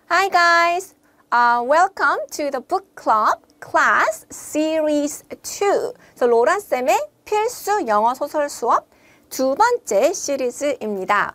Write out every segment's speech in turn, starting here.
Hi guys, welcome to the book club class series 2. So, 로라쌤의 필수 영어 소설 수업 두 번째 시리즈입니다.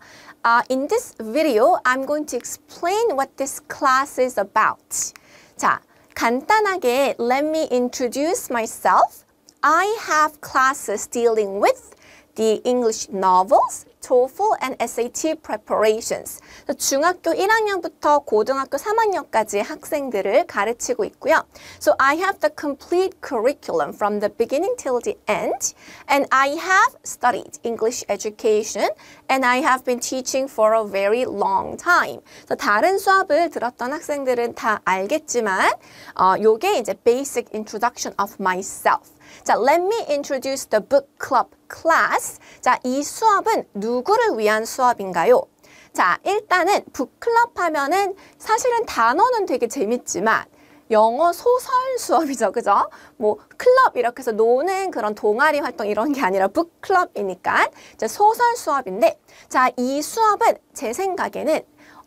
In this video, I'm going to explain what this class is about. 자, 간단하게 let me introduce myself. I have classes dealing with the English novels, TOEFL and SAT preparations. 중학교 1학년부터 고등학교 3학년까지 학생들을 가르치고 있고요. So I have the complete curriculum from the beginning till the end. And I have studied English education and I have been teaching for a very long time. So 다른 수업을 들었던 학생들은 다 알겠지만 요게 이제 basic introduction of myself. 자, let me introduce the book club class. 자, 이 수업은 누구를 위한 수업인가요? 자, 일단은 북클럽 하면은 사실은 단어는 되게 재밌지만 영어 소설 수업이죠, 그죠? 뭐 클럽 이렇게 해서 노는 그런 동아리 활동 이런 게 아니라 북클럽이니까 이제 소설 수업인데, 자, 이 수업은 제 생각에는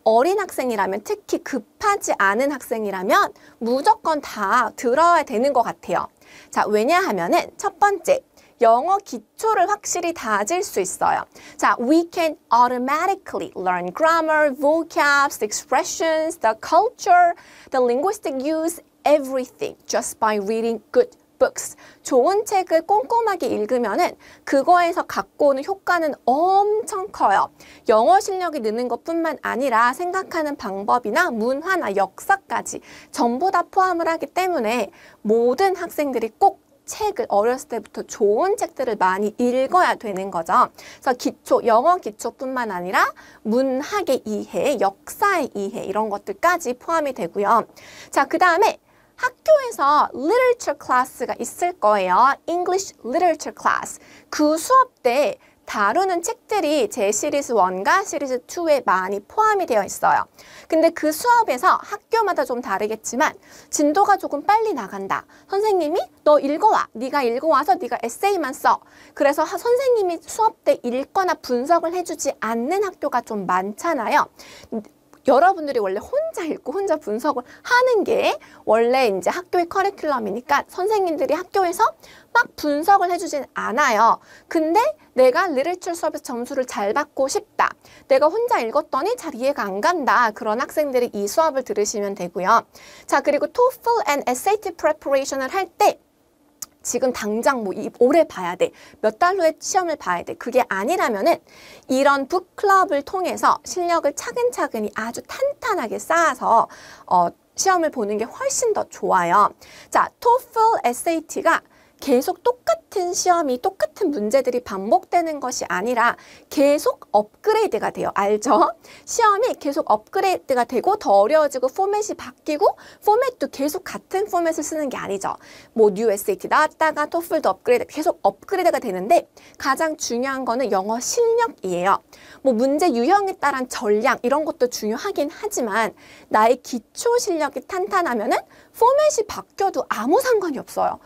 어린 학생이라면, 특히 급하지 않은 학생이라면 무조건 다 들어야 되는 것 같아요. 자, 왜냐하면은 첫 번째, 영어 기초를 확실히 다질 수 있어요. 자, we can automatically learn grammar, vocabs, the expressions, the culture, the linguistic use, everything just by reading good books. 좋은 책을 꼼꼼하게 읽으면은 그거에서 갖고 오는 효과는 엄청 커요. 영어 실력이 느는 것뿐만 아니라 생각하는 방법이나 문화나 역사까지 전부 다 포함을 하기 때문에 모든 학생들이 꼭 책을 어렸을 때부터 좋은 책들을 많이 읽어야 되는 거죠. 그래서 기초, 영어 기초뿐만 아니라 문학의 이해, 역사의 이해 이런 것들까지 포함이 되고요. 자, 그 다음에 학교에서 literature class가 있을 거예요. English literature class. 그 수업 때 다루는 책들이 제 시리즈 1과 시리즈 2에 많이 포함이 되어 있어요. 근데 그 수업에서 학교마다 좀 다르겠지만 진도가 조금 빨리 나간다. 선생님이 너 읽어와. 네가 읽어와서 네가 에세이만 써. 그래서 선생님이 수업 때 읽거나 분석을 해주지 않는 학교가 좀 많잖아요. 여러분들이 원래 혼자 읽고 혼자 분석을 하는 게 원래 이제 학교의 커리큘럼이니까 선생님들이 학교에서 막 분석을 해주진 않아요. 근데 내가 리터처 수업에서 점수를 잘 받고 싶다. 내가 혼자 읽었더니 잘 이해가 안 간다. 그런 학생들이 이 수업을 들으시면 되고요. 자, 그리고 TOEFL and SAT preparation을 할 때 지금 당장 뭐 올해 봐야 돼. 몇 달 후에 시험을 봐야 돼. 그게 아니라면은 이런 북클럽을 통해서 실력을 차근차근히 아주 탄탄하게 쌓아서 시험을 보는 게 훨씬 더 좋아요. 자, TOEFL, SAT가 계속 똑같은 시험이 똑같은 문제들이 반복되는 것이 아니라 계속 업그레이드가 돼요. 알죠? 시험이 계속 업그레이드가 되고 더 어려워지고 포맷이 바뀌고 포맷도 계속 같은 포맷을 쓰는 게 아니죠. 뭐 뉴 SAT 나왔다가 토플도 업그레이드 계속 업그레이드가 되는데 가장 중요한 거는 영어 실력이에요. 뭐 문제 유형에 따른 전략 이런 것도 중요하긴 하지만 나의 기초 실력이 탄탄하면은 포맷이 바뀌어도 아무 상관이 없어요.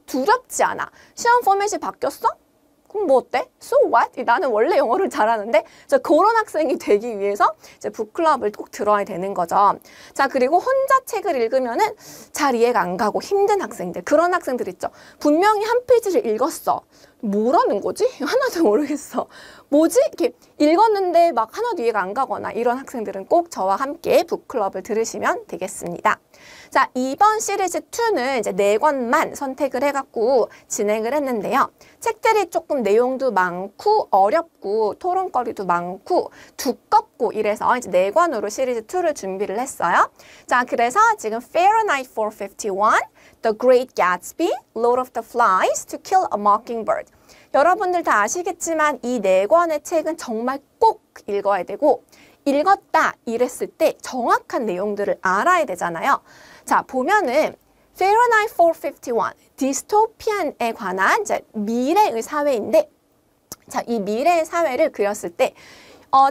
두렵지 않아. 시험 포맷이 바뀌었어? 그럼 뭐 어때? So what? 나는 원래 영어를 잘하는데 그런 학생이 되기 위해서 이제 북클럽을 꼭 들어야 되는 거죠. 자, 그리고 혼자 책을 읽으면은 잘 이해가 안 가고 힘든 학생들, 그런 학생들 있죠. 분명히 한 페이지를 읽었어. 뭐라는 거지? 하나도 모르겠어. 뭐지? 이렇게 읽었는데 막 하나도 이해가 안 가거나 이런 학생들은 꼭 저와 함께 북클럽을 들으시면 되겠습니다. 자, 이번 시리즈 2는 이제 4권만 선택을 해갖고 진행을 했는데요. 책들이 조금 내용도 많고 어렵고 토론거리도 많고 두껍고 이래서 이제 4권으로 시리즈 2를 준비를 했어요. 자, 그래서 지금 Fahrenheit 451, The Great Gatsby, Lord of the Flies, To Kill a Mockingbird. 여러분들 다 아시겠지만 이 4권의 책은 정말 꼭 읽어야 되고 읽었다 이랬을 때 정확한 내용들을 알아야 되잖아요. 자, 보면은 Fahrenheit 451, 디스토피안에 관한 이제 미래의 사회인데, 자, 이 미래의 사회를 그렸을 때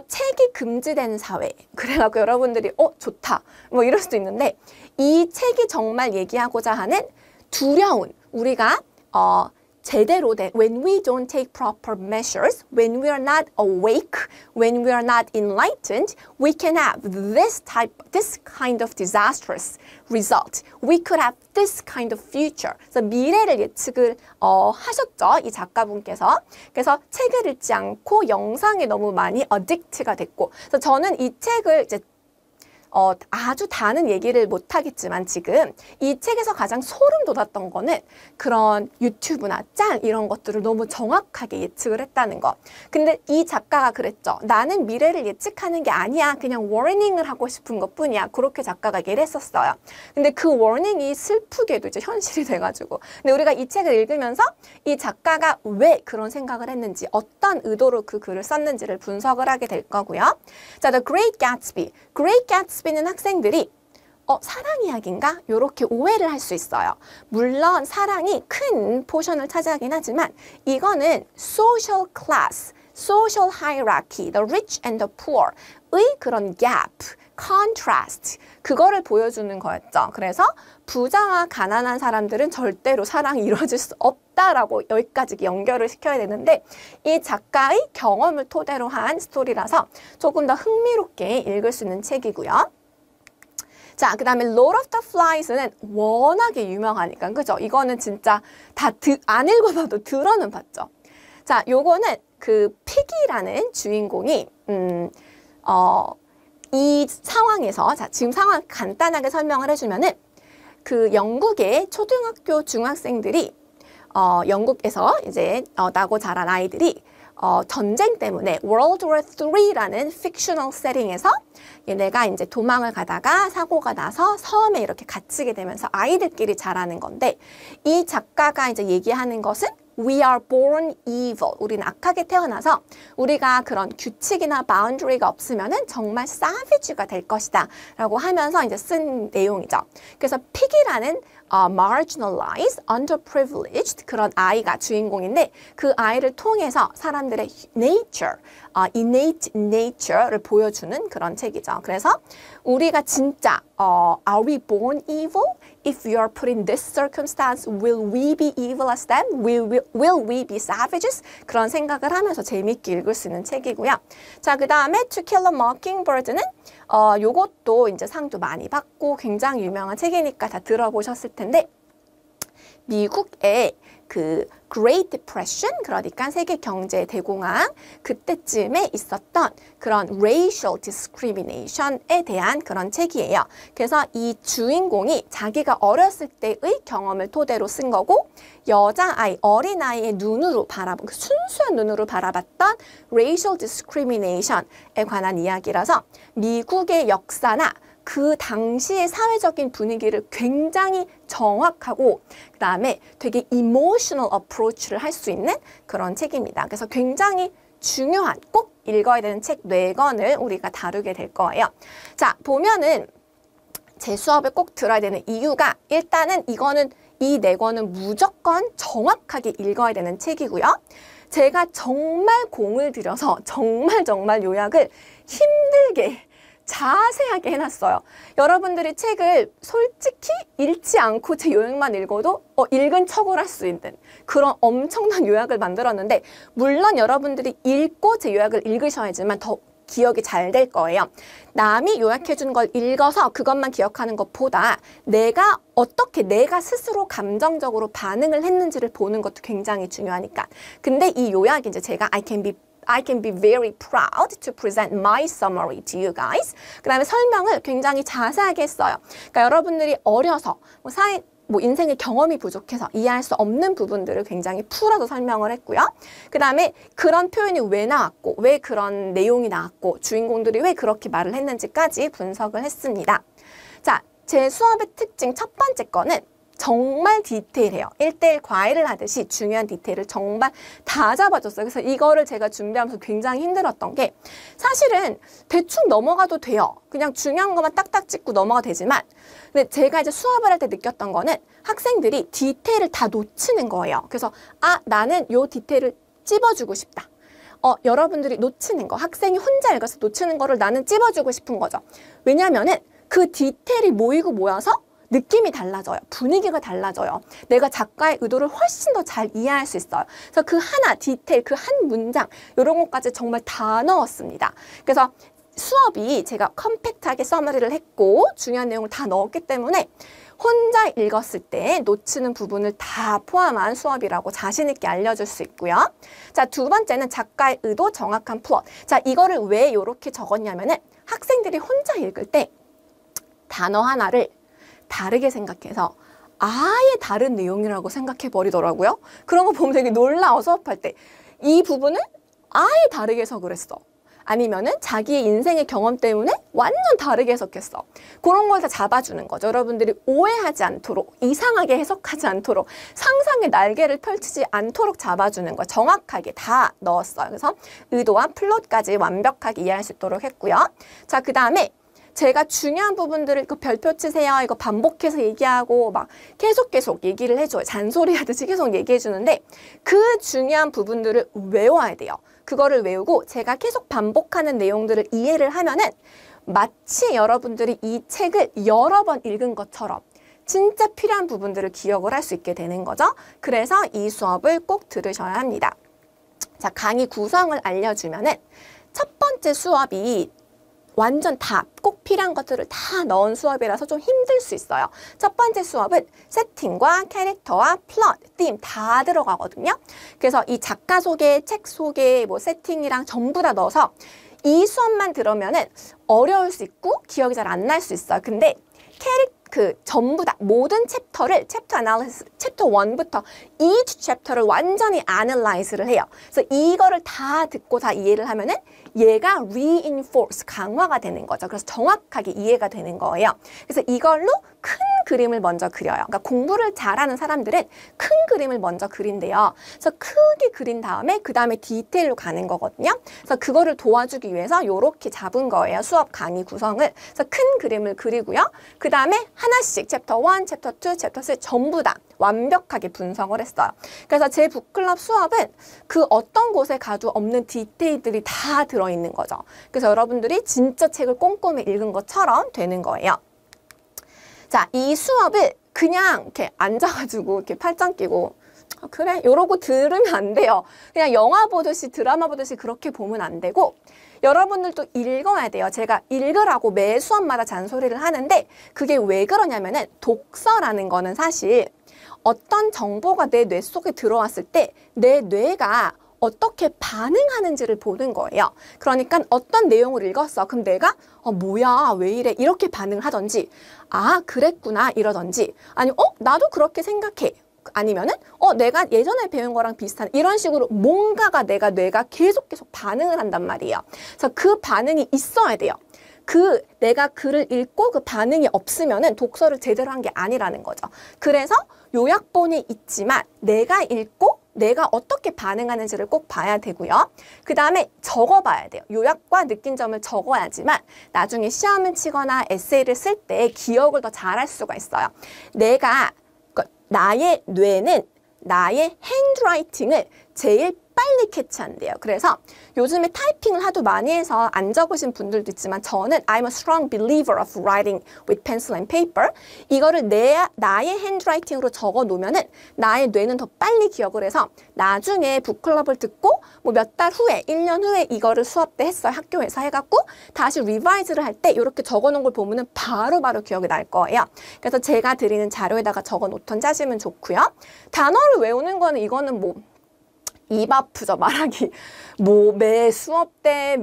책이 금지되는 사회. 그래갖고 여러분들이 좋다 뭐 이럴 수도 있는데 이 책이 정말 얘기하고자 하는 두려운 우리가 제대로 된 when we don't take proper measures, when we are not awake, when we are not enlightened, we can have this kind of disastrous result. We could have this kind of future. 그래서 미래를 예측을 하셨죠, 이 작가분께서. 그래서 책을 읽지 않고 영상에 너무 많이 addict가 됐고, 그래서 저는 이 책을 이제 아주 다는 얘기를 못하겠지만 지금 이 책에서 가장 소름 돋았던 거는 그런 유튜브나 짤 이런 것들을 너무 정확하게 예측을 했다는 거. 근데 이 작가가 그랬죠. 나는 미래를 예측하는 게 아니야. 그냥 워닝을 하고 싶은 것뿐이야. 그렇게 작가가 얘기를 했었어요. 근데 그 워닝이 슬프게도 이제 현실이 돼가지고. 근데 우리가 이 책을 읽으면서 이 작가가 왜 그런 생각을 했는지, 어떤 의도로 그 글을 썼는지를 분석을 하게 될 거고요. 자, The Great Gatsby. Great Gatsby는 학생들이 사랑 이야기인가? 이렇게 오해를 할 수 있어요. 물론 사랑이 큰 포션을 차지하긴 하지만 이거는 social class, social hierarchy, the rich and the poor의 그런 gap, contrast, 그거를 보여주는 거였죠. 그래서 부자와 가난한 사람들은 절대로 사랑이 이루어질 수 없다라고 여기까지 연결을 시켜야 되는데 이 작가의 경험을 토대로 한 스토리라서 조금 더 흥미롭게 읽을 수 있는 책이고요. 자, 그 다음에 Lord of the Flies는 워낙에 유명하니까, 그죠? 이거는 진짜 다 안 읽어봐도 들어는 봤죠. 자, 요거는 그 피기라는 주인공이 이 상황에서, 자, 지금 상황 간단하게 설명을 해주면은 그 영국의 초등학교 중학생들이 영국에서 이제 나고 자란 아이들이 전쟁 때문에 World War III라는 fictional setting에서 얘네가 이제 도망을 가다가 사고가 나서 섬에 이렇게 갇히게 되면서 아이들끼리 자라는 건데, 이 작가가 이제 얘기하는 것은 We are born evil. 우리는 악하게 태어나서 우리가 그런 규칙이나 바운더리가 없으면은 정말 savage가 될 것이다 라고 하면서 이제 쓴 내용이죠. 그래서 pig이라는 marginalized, underprivileged 그런 아이가 주인공인데 그 아이를 통해서 사람들의 nature, innate nature를 보여주는 그런 책이죠. 그래서 우리가 진짜 are we born evil? If we are put in this circumstance, will we be evil as them? Will we be savages? 그런 생각을 하면서 재미있게 읽을 수 있는 책이고요. 자, 그 다음에 To Kill a Mockingbird는 요것도 이제 상도 많이 받고 굉장히 유명한 책이니까 다 들어보셨을 텐데, 미국의 그 Great Depression, 그러니까 세계 경제 대공황 그때쯤에 있었던 그런 racial discrimination에 대한 그런 책이에요. 그래서 이 주인공이 자기가 어렸을 때의 경험을 토대로 쓴 거고, 여자아이, 어린아이의 눈으로 순수한 눈으로 바라봤던 racial discrimination에 관한 이야기라서 미국의 역사나 그 당시의 사회적인 분위기를 굉장히 정확하고 그 다음에 되게 emotional approach를 할 수 있는 그런 책입니다. 그래서 굉장히 중요한, 꼭 읽어야 되는 책 4권을 우리가 다루게 될 거예요. 자, 보면은 제 수업을 꼭 들어야 되는 이유가, 일단은 이거는 이 4권은 무조건 정확하게 읽어야 되는 책이고요. 제가 정말 공을 들여서 정말 요약을 힘들게 자세하게 해놨어요. 여러분들이 책을 솔직히 읽지 않고 제 요약만 읽어도 읽은 척을 할 수 있는 그런 엄청난 요약을 만들었는데, 물론 여러분들이 읽고 제 요약을 읽으셔야지만 더 기억이 잘 될 거예요. 남이 요약해준 걸 읽어서 그것만 기억하는 것보다 내가 어떻게 내가 스스로 감정적으로 반응을 했는지를 보는 것도 굉장히 중요하니까. 근데 이 요약이 이제 제가 I can be very proud to present my summary to you guys. 그 다음에 설명을 굉장히 자세하게 했어요. 그러니까 여러분들이 어려서 인생의 경험이 부족해서 이해할 수 없는 부분들을 굉장히 풀어서 설명을 했고요. 그 다음에 그런 표현이 왜 나왔고, 왜 그런 내용이 나왔고, 주인공들이 왜 그렇게 말을 했는지까지 분석을 했습니다. 자, 제 수업의 특징 첫 번째 거는 정말 디테일해요. 1:1 과외를 하듯이 중요한 디테일을 정말 다 잡아줬어요. 그래서 이거를 제가 준비하면서 굉장히 힘들었던 게, 사실은 대충 넘어가도 돼요. 그냥 중요한 것만 딱딱 찍고 넘어가도 되지만, 근데 제가 이제 수업을 할 때 느꼈던 거는 학생들이 디테일을 다 놓치는 거예요. 그래서 나는 요 디테일을 찝어주고 싶다. 여러분들이 놓치는 거, 학생이 혼자 읽어서 놓치는 거를 나는 찝어주고 싶은 거죠. 왜냐하면은 그 디테일이 모이고 모여서 느낌이 달라져요. 분위기가 달라져요. 내가 작가의 의도를 훨씬 더 잘 이해할 수 있어요. 그래서 그 하나, 디테일, 그 한 문장 이런 것까지 정말 다 넣었습니다. 그래서 수업이 제가 컴팩트하게 서머리를 했고 중요한 내용을 다 넣었기 때문에 혼자 읽었을 때 놓치는 부분을 다 포함한 수업이라고 자신 있게 알려줄 수 있고요. 자, 두 번째는 작가의 의도, 정확한 플롯. 자, 이거를 왜 이렇게 적었냐면은 학생들이 혼자 읽을 때 단어 하나를 다르게 생각해서 아예 다른 내용이라고 생각해 버리더라고요. 그런 거 보면 되게 놀라워. 수업할 때 이 부분을 아예 다르게 해석을 했어. 아니면은 자기의 인생의 경험 때문에 완전 다르게 해석했어. 그런 걸 다 잡아주는 거죠. 여러분들이 오해하지 않도록, 이상하게 해석하지 않도록, 상상의 날개를 펼치지 않도록 잡아주는 거 정확하게 다 넣었어요. 그래서 의도와 플롯까지 완벽하게 이해할 수 있도록 했고요. 자, 그 다음에 제가 중요한 부분들을 이거 별표 치세요. 이거 반복해서 얘기하고 막 계속 얘기를 해줘요. 잔소리하듯이 계속 얘기해 주는데 그 중요한 부분들을 외워야 돼요. 그거를 외우고 제가 계속 반복하는 내용들을 이해를 하면은 마치 여러분들이 이 책을 여러 번 읽은 것처럼 진짜 필요한 부분들을 기억을 할 수 있게 되는 거죠. 그래서 이 수업을 꼭 들으셔야 합니다. 자, 강의 구성을 알려주면은 첫 번째 수업이 완전 다 꼭 필요한 것들을 다 넣은 수업이라서 좀 힘들 수 있어요. 첫 번째 수업은 세팅과 캐릭터와 플롯, ธี다 들어가거든요. 그래서 이 작가 소개, 책 소개, 뭐 세팅이랑 전부 다 넣어서 이 수업만 들으면은 어려울 수 있고 기억이 잘 안 날 수 있어요. 근데 전부 다 모든 챕터를 챕터 애널리시스, 챕터 1부터 each 챕터를 완전히 애널라이즈를 해요. 그래서 이거를 다 듣고 다 이해를 하면은 얘가 reinforce, 강화가 되는 거죠. 그래서 정확하게 이해가 되는 거예요. 그래서 이걸로 큰 그림을 먼저 그려요. 그러니까 공부를 잘하는 사람들은 큰 그림을 먼저 그린대요. 그래서 크게 그린 다음에 그 다음에 디테일로 가는 거거든요. 그래서 그거를 도와주기 위해서 이렇게 잡은 거예요. 수업 강의 구성을. 그래서 큰 그림을 그리고요. 그 다음에 하나씩 챕터 1, 챕터 2, 챕터 3 전부 다 완벽하게 분석을 했어요. 그래서 제 북클럽 수업은 그 어떤 곳에 가도 없는 디테일들이 다 들어있는 거죠. 그래서 여러분들이 진짜 책을 꼼꼼히 읽은 것처럼 되는 거예요. 자, 이 수업을 그냥 이렇게 앉아가지고 이렇게 팔짱 끼고 그래? 이러고 들으면 안 돼요. 그냥 영화 보듯이 드라마 보듯이 그렇게 보면 안 되고 여러분들도 읽어야 돼요. 제가 읽으라고 매 수업마다 잔소리를 하는데 그게 왜 그러냐면은 독서라는 거는 사실 어떤 정보가 내 뇌 속에 들어왔을 때 내 뇌가 어떻게 반응하는지를 보는 거예요. 그러니까 어떤 내용을 읽었어. 그럼 내가 뭐야 왜 이래 이렇게 반응을 하던지 아 그랬구나 이러던지 아니 나도 그렇게 생각해. 아니면은 내가 예전에 배운 거랑 비슷한 이런 식으로 뭔가가 뇌가 계속 반응을 한단 말이에요. 그래서 그 반응이 있어야 돼요. 내가 글을 읽고 그 반응이 없으면은 독서를 제대로 한 게 아니라는 거죠. 그래서 요약본이 있지만 내가 읽고 내가 어떻게 반응하는지를 꼭 봐야 되고요. 그 다음에 적어봐야 돼요. 요약과 느낀 점을 적어야지만 나중에 시험을 치거나 에세이를 쓸 때 기억을 더 잘할 수가 있어요. 나의 뇌는 나의 핸드라이팅을 제일 빨리 캐치한대요. 그래서 요즘에 타이핑을 하도 많이 해서 안 적으신 분들도 있지만 저는 I'm a strong believer of writing with pencil and paper. 이거를 나의 핸드라이팅으로 적어 놓으면은 나의 뇌는 더 빨리 기억을 해서 나중에 북클럽을 듣고 뭐 몇 달 후에 1년 후에 이거를 수업 때 했어요. 학교에서 해갖고 다시 리바이즈를 할 때 이렇게 적어 놓은 걸 보면은 바로 기억이 날 거예요. 그래서 제가 드리는 자료에다가 적어 놓던지 하시면 좋고요. 단어를 외우는 거는 이거는 뭐 입 아프죠, 말하기. 매 수업 때,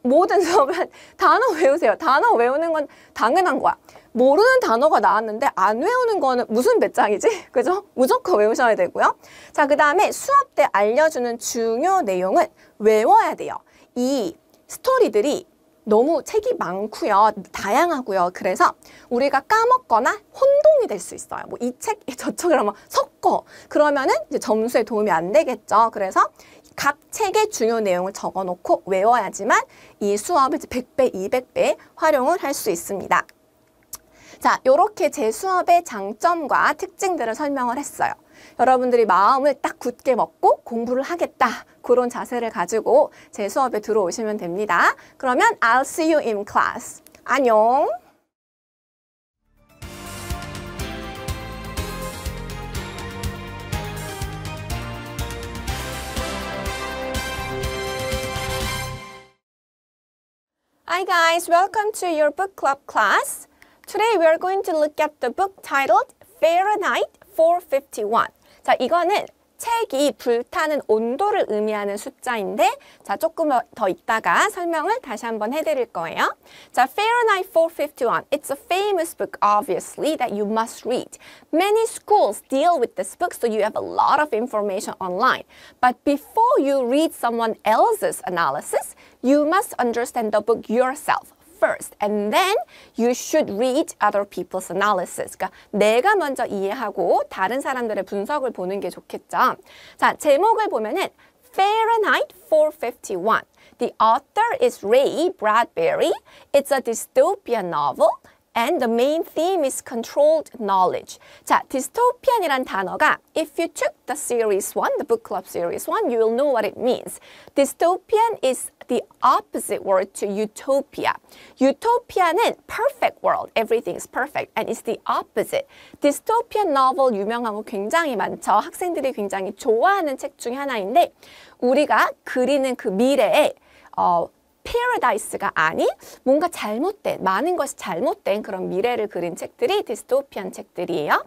모든 수업은 단어 외우세요. 단어 외우는 건 당연한 거야. 모르는 단어가 나왔는데 안 외우는 거는 무슨 배짱이지? 그죠? 무조건 외우셔야 되고요. 자, 그 다음에 수업 때 알려주는 중요 내용은 외워야 돼요. 이 스토리들이 너무 책이 많고요. 다양하고요. 그래서 우리가 까먹거나 혼동이 될 수 있어요. 이 책, 저쪽을 한번 섞어. 그러면은 이제 점수에 도움이 안 되겠죠. 그래서 각 책의 중요 내용을 적어 놓고 외워야지만 이 수업을 이제 100배, 200배 활용을 할 수 있습니다. 자, 요렇게 제 수업의 장점과 특징들을 설명을 했어요. 여러분들이 마음을 딱 굳게 먹고 공부를 하겠다. 그런 자세를 가지고 제 수업에 들어오시면 됩니다. 그러면 I'll see you in class. 안녕. Hi guys, welcome to your book club class. Today we are going to look at the book titled Fahrenheit 451. 자, 이거는 책이 불타는 온도를 의미하는 숫자인데 자, 조금 더 있다가 설명을 다시 한번 해드릴 거예요. 자, Fahrenheit 451. It's a famous book, obviously, that you must read. Many schools deal with this book, so you have a lot of information online. But before you read someone else's analysis, you must understand the book yourself. First, and then you should read other people's analysis. 그러니까 내가 먼저 이해하고 다른 사람들의 분석을 보는 게 좋겠죠. 자, 제목을 보면은 Fahrenheit 451. The author is Ray Bradbury. It's a dystopian novel. And the main theme is controlled knowledge. 자, dystopian이란 단어가 if you took the series 1, the book club series 1, you will know what it means. Dystopian is the opposite word to utopia. Utopia는 perfect world, everything is perfect, and it's the opposite. Dystopian novel 유명한 거 굉장히 많죠. 학생들이 굉장히 좋아하는 책 중에 하나인데 우리가 그리는 그 미래에 paradise가 아닌 뭔가 잘못된, 많은 것이 잘못된 그런 미래를 그린 책들이 디스토피안 책들이에요.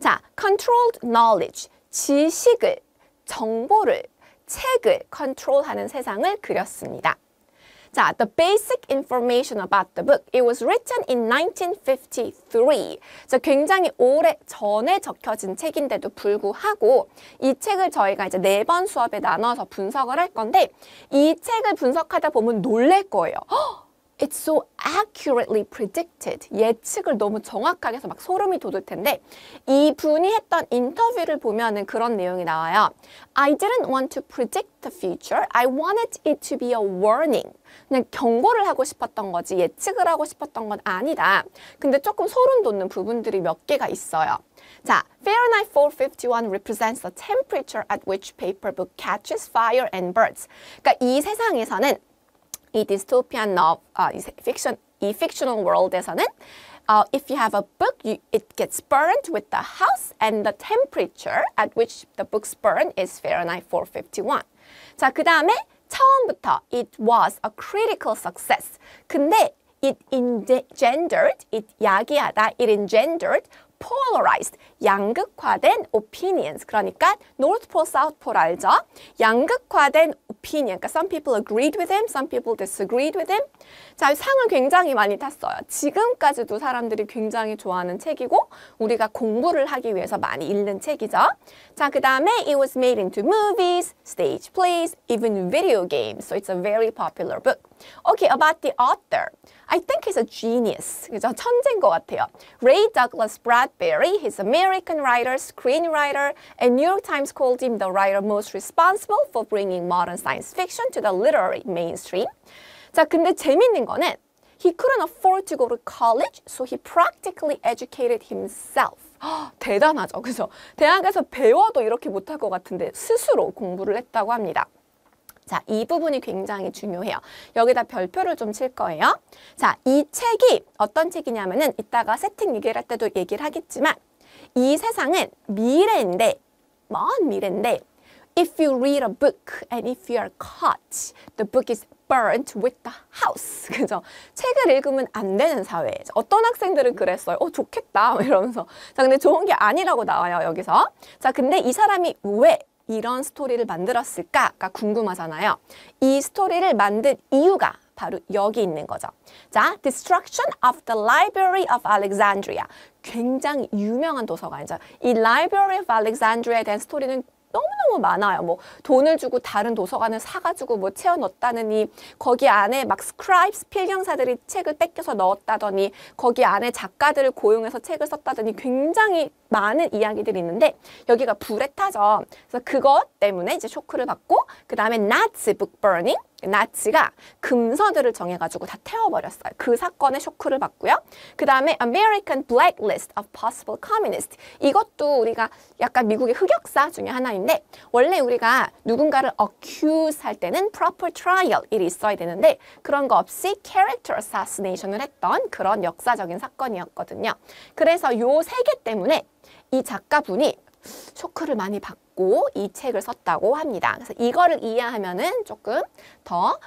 자, controlled knowledge, 지식을, 정보를, 책을 컨트롤하는 세상을 그렸습니다. 자, the basic information about the book. It was written in 1953. 자, 굉장히 오래 전에 적혀진 책인데도 불구하고 이 책을 저희가 이제 4번 수업에 나눠서 분석을 할 건데 이 책을 분석하다 보면 놀랄 거예요. It's so accurately predicted. 예측을 너무 정확하게 해서 막 소름이 돋을 텐데 이분이 했던 인터뷰를 보면은 그런 내용이 나와요. I didn't want to predict the future. I wanted it to be a warning. 그냥 경고를 하고 싶었던 거지 예측을 하고 싶었던 건 아니다. 근데 조금 소름 돋는 부분들이 몇 개가 있어요. 자, Fahrenheit 451 represents the temperature at which paper book catches fire and burns. 그러니까 이 세상에서는 이 dystopian 이 fictional world에서는 if you have a book, it gets burned with the house and the temperature at which the books burn is Fahrenheit 451. 자, 그 다음에 처음부터 it was a critical success. 근데 it engendered, 야기하다, it engendered polarized, 양극화된 opinions. 그러니까 North Pole, South Pole 알죠? 양극화된 opinion. 그러니까 some people agreed with him, some people disagreed with him. 자, 상을 굉장히 많이 탔어요. 지금까지도 사람들이 굉장히 좋아하는 책이고 우리가 공부를 하기 위해서 많이 읽는 책이죠. 자, 그 다음에 it was made into movies, stage plays, even video games. So it's a very popular book. Okay, about the author. I think he's a genius. 그죠? 천재인 것 같아요. Ray Douglas Bradbury, he's an American writer, screenwriter, and New York Times called him the writer most responsible for bringing modern science fiction to the literary mainstream. 자, 근데 재밌는 거는 he couldn't afford to go to college, so he practically educated himself. 대단하죠. 그죠? 대학에서 배워도 이렇게 못할 것 같은데 스스로 공부를 했다고 합니다. 자, 이 부분이 굉장히 중요해요. 여기다 별표를 좀 칠 거예요. 자, 이 책이 어떤 책이냐면은 이따가 세팅 얘기를 할 때도 얘기를 하겠지만 이 세상은 미래인데, 먼 미래인데 if you read a book and if you are caught, the book is burnt with the house. 그죠? 책을 읽으면 안 되는 사회. 어떤 학생들은 그랬어요. 좋겠다. 이러면서. 자, 근데 좋은 게 아니라고 나와요, 여기서. 자, 근데 이 사람이 왜 이런 스토리를 만들었을까가 궁금하잖아요. 이 스토리를 만든 이유가 바로 여기 있는 거죠. 자, Destruction of the Library of Alexandria. 굉장히 유명한 도서관이죠. 이 Library of Alexandria에 대한 스토리는 너무너무 많아요. 뭐 돈을 주고 다른 도서관을 사가지고 뭐 채워 넣었다느니 거기 안에 막 스크라이브스 필경사들이 책을 뺏겨서 넣었다더니 거기 안에 작가들을 고용해서 책을 썼다더니 굉장히 많은 이야기들이 있는데 여기가 불에 타죠. 그래서 그것 때문에 이제 쇼크를 받고 그 다음에 나치 북 버닝 나치가 금서들을 정해가지고 다 태워버렸어요. 그 사건에 쇼크를 받고요. 그 다음에 American Blacklist of Possible Communists. 이것도 우리가 약간 미국의 흑역사 중에 하나인데 원래 우리가 누군가를 accuse 할 때는 proper trial 일이 있어야 되는데 그런 거 없이 character assassination을 했던 그런 역사적인 사건이었거든요. 그래서 요 세 개 때문에 이 작가분이 쇼크를 많이 받고 이 책을 썼다고 합니다. 그래서 이거를 이해하면은 조금 더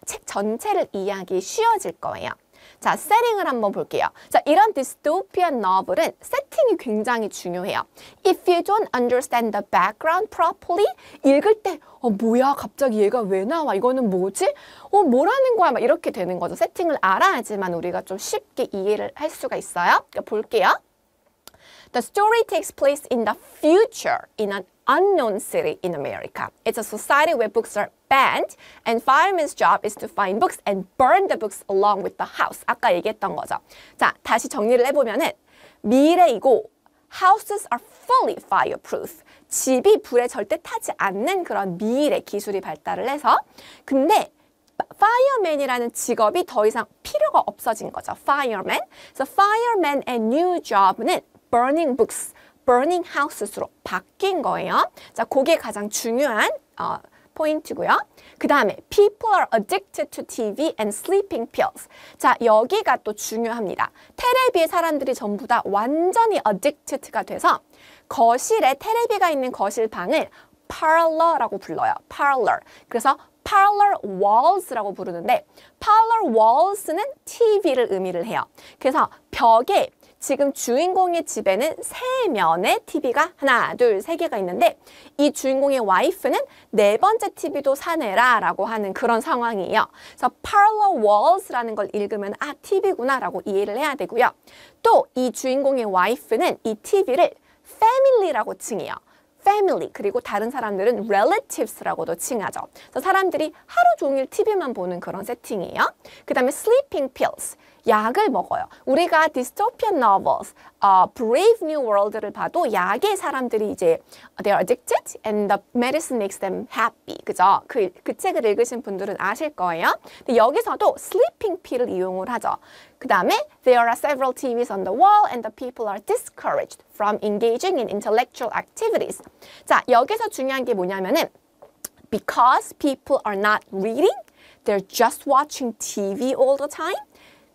책 전체를 이해하기 쉬워질 거예요. 자, 세팅을 한번 볼게요. 자, 이런 dystopian novel은 세팅이 굉장히 중요해요. If you don't understand the background properly, 읽을 때 뭐야? 갑자기 얘가 왜 나와? 이거는 뭐지? 뭐라는 거야? 막 이렇게 되는 거죠. 세팅을 알아야지만 우리가 좀 쉽게 이해를 할 수가 있어요. 그러니까 볼게요. The story takes place in the future in an unknown city in America. It's a society where books are banned and fireman's job is to find books and burn the books along with the house. 아까 얘기했던 거죠. 자, 다시 정리를 해보면은 미래이고 houses are fully fireproof. 집이 불에 절대 타지 않는 그런 미래 기술이 발달을 해서 근데 fireman이라는 직업이 더 이상 필요가 없어진 거죠. fireman. So fireman and new job는 burning books, burning houses로 바뀐 거예요. 자, 그게 가장 중요한 포인트고요. 그 다음에 people are addicted to TV and sleeping pills. 자, 여기가 또 중요합니다. 테레비에 사람들이 전부 다 완전히 addicted가 돼서 거실에 테레비가 있는 거실 방을 parlor라고 불러요. parlor. 그래서 parlor walls라고 부르는데 parlor walls는 TV를 의미를 해요. 그래서 벽에 지금 주인공의 집에는 3면의 TV가 하나, 둘, 3개가 있는데 이 주인공의 와이프는 4번째 TV도 사내라 라고 하는 그런 상황이에요. 그래서 parlor walls라는 걸 읽으면 아, TV구나 라고 이해를 해야 되고요. 또 이 주인공의 와이프는 이 TV를 family라고 칭해요. family 그리고 다른 사람들은 relatives라고도 칭하죠. 그래서 사람들이 하루 종일 TV만 보는 그런 세팅이에요. 그 다음에 sleeping pills, 약을 먹어요. 우리가 dystopian novels, Brave New World를 봐도 약에 사람들이 이제 they are addicted and the medicine makes them happy. 그죠? 그 책을 읽으신 분들은 아실 거예요. 근데 여기서도 sleeping pill을 이용을 하죠. 그 다음에 there are several TVs on the wall and the people are discouraged from engaging in intellectual activities. 자, 여기서 중요한 게 뭐냐면은 because people are not reading, they're just watching TV all the time.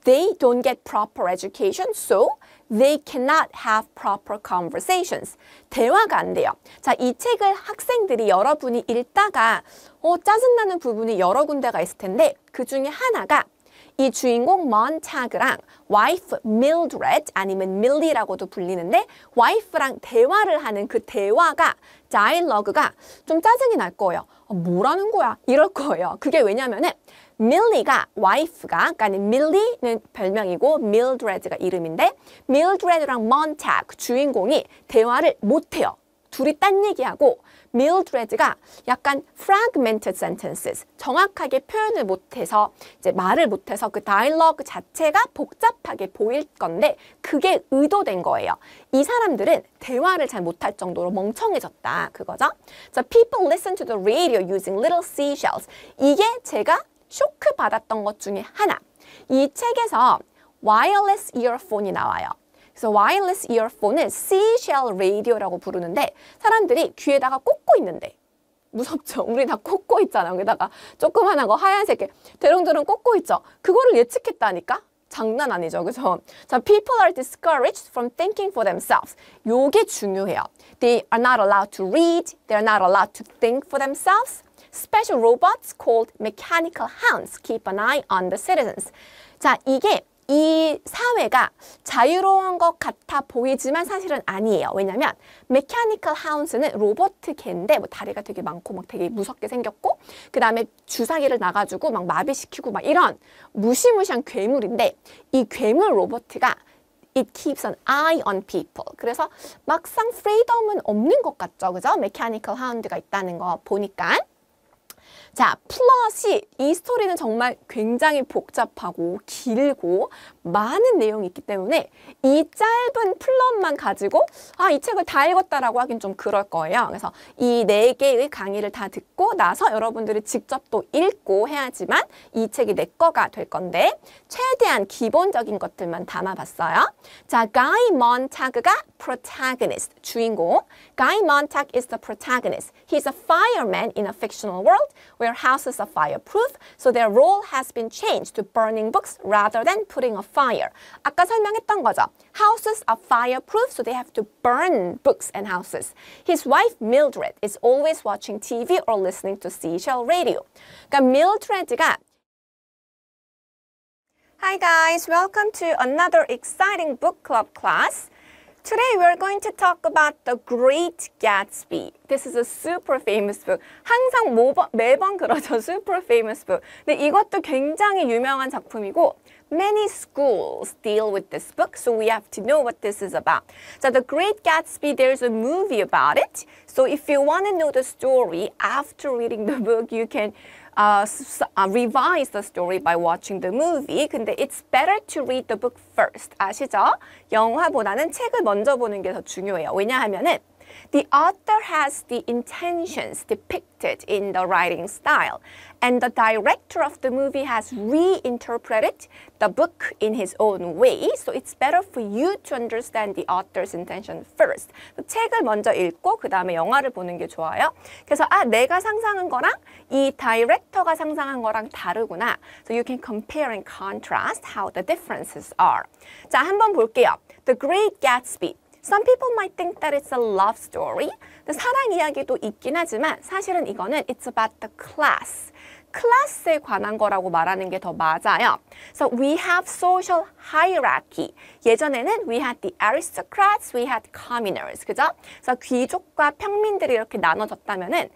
They don't get proper education, so they cannot have proper conversations. 대화가 안 돼요. 자, 이 책을 학생들이 여러분이 읽다가 짜증나는 부분이 여러 군데가 있을 텐데 그 중에 하나가 이 주인공 먼타그랑 와이프 밀드레드 아니면 밀리라고도 불리는데 와이프랑 대화를 하는 그 대화가 다이얼로그가 좀 짜증이 날 거예요. 뭐라는 거야? 이럴 거예요. 그게 왜냐면은 밀리가 와이프가 그러니까 밀리는 별명이고 밀드레드가 이름인데 밀드레드랑 먼타그 주인공이 대화를 못해요. 둘이 딴 얘기하고 밀드레드가 약간 fragmented sentences 정확하게 표현을 못해서 이제 말을 못해서 그 다이얼로그 자체가 복잡하게 보일 건데 그게 의도된 거예요. 이 사람들은 대화를 잘 못할 정도로 멍청해졌다 그거죠. So people listen to the radio using little seashells. 이게 제가 쇼크 받았던 것 중에 하나. 이 책에서 wireless earphone이 나와요. 그래서 wireless earphone은 seashell radio라고 부르는데 사람들이 귀에다가 꽂고 있는데 무섭죠? 우리 다 꽂고 있잖아. 여기다가 조그만한 거 하얀색 대롱대롱 꽂고 있죠. 그거를 예측했다니까? 장난 아니죠. 그죠? 자, people are discouraged from thinking for themselves. 요게 중요해요. They are not allowed to read. They are not allowed to think for themselves. Special robots called mechanical hounds keep an eye on the citizens. 자, 이게 이 사회가 자유로운 것 같아 보이지만 사실은 아니에요. 왜냐면 메카니컬 하운스는 로봇 개인데 뭐 다리가 되게 많고 막 되게 무섭게 생겼고 그 다음에 주사기를 놔가지고 막 마비시키고 막 이런 무시무시한 괴물인데 이 괴물 로봇가 It keeps an eye on people. 그래서 막상 프리덤은 없는 것 같죠. 그죠? 메카니컬 하운드가 있다는 거 보니까. 자, 플롯이 이 스토리는 정말 굉장히 복잡하고 길고 많은 내용이 있기 때문에 이 짧은 플롯만 가지고 이 책을 다 읽었다라고 하긴 좀 그럴 거예요. 그래서 이 4개의 강의를 다 듣고 나서 여러분들이 직접 또 읽고 해야지만 이 책이 내 거가 될 건데 최대한 기본적인 것들만 담아봤어요. 자, Guy Montag가 protagonist, 주인공. Guy Montag is the protagonist. He's a fireman in a fictional world where where houses are fireproof, so their role has been changed to burning books rather than putting a fire. 아까 설명했던 거죠. Houses are fireproof, so they have to burn books and houses. His wife Mildred is always watching TV or listening to seashell radio. 그러니까 Mildred가 Hi guys, welcome to another exciting book club class. Today we're going to talk about The Great Gatsby. This is a super famous book. 항상 매번 그러죠. Super famous book. 근데 이것도 굉장히 유명한 작품이고 Many schools deal with this book, so we have to know what this is about. So The Great Gatsby, there's a movie about it. So if you want to know the story after reading the book, you can revise the story by watching the movie. 근데 it's better to read the book first. 아시죠? 영화보다는 책을 먼저 보는 게 더 중요해요. 왜냐하면은 the author has the intentions depicted in the writing style, and the director of the movie has reinterpreted the book in his own way. So it's better for you to understand the author's intention first. 책을 먼저 읽고 그 다음에 영화를 보는 게 좋아요. 그래서 내가 상상한 거랑 이 다이렉터가 상상한 거랑 다르구나. So you can compare and contrast how the differences are. 자, 한번 볼게요. The Great Gatsby. Some people might think that it's a love story. 사랑 이야기도 있긴 하지만 사실은 이거는 it's about the class. 클래스에 관한 거라고 말하는 게 더 맞아요. So we have social hierarchy. 예전에는 we had the aristocrats, we had commoners. 그죠? 그래서 귀족과 평민들이 이렇게 나눠졌다면은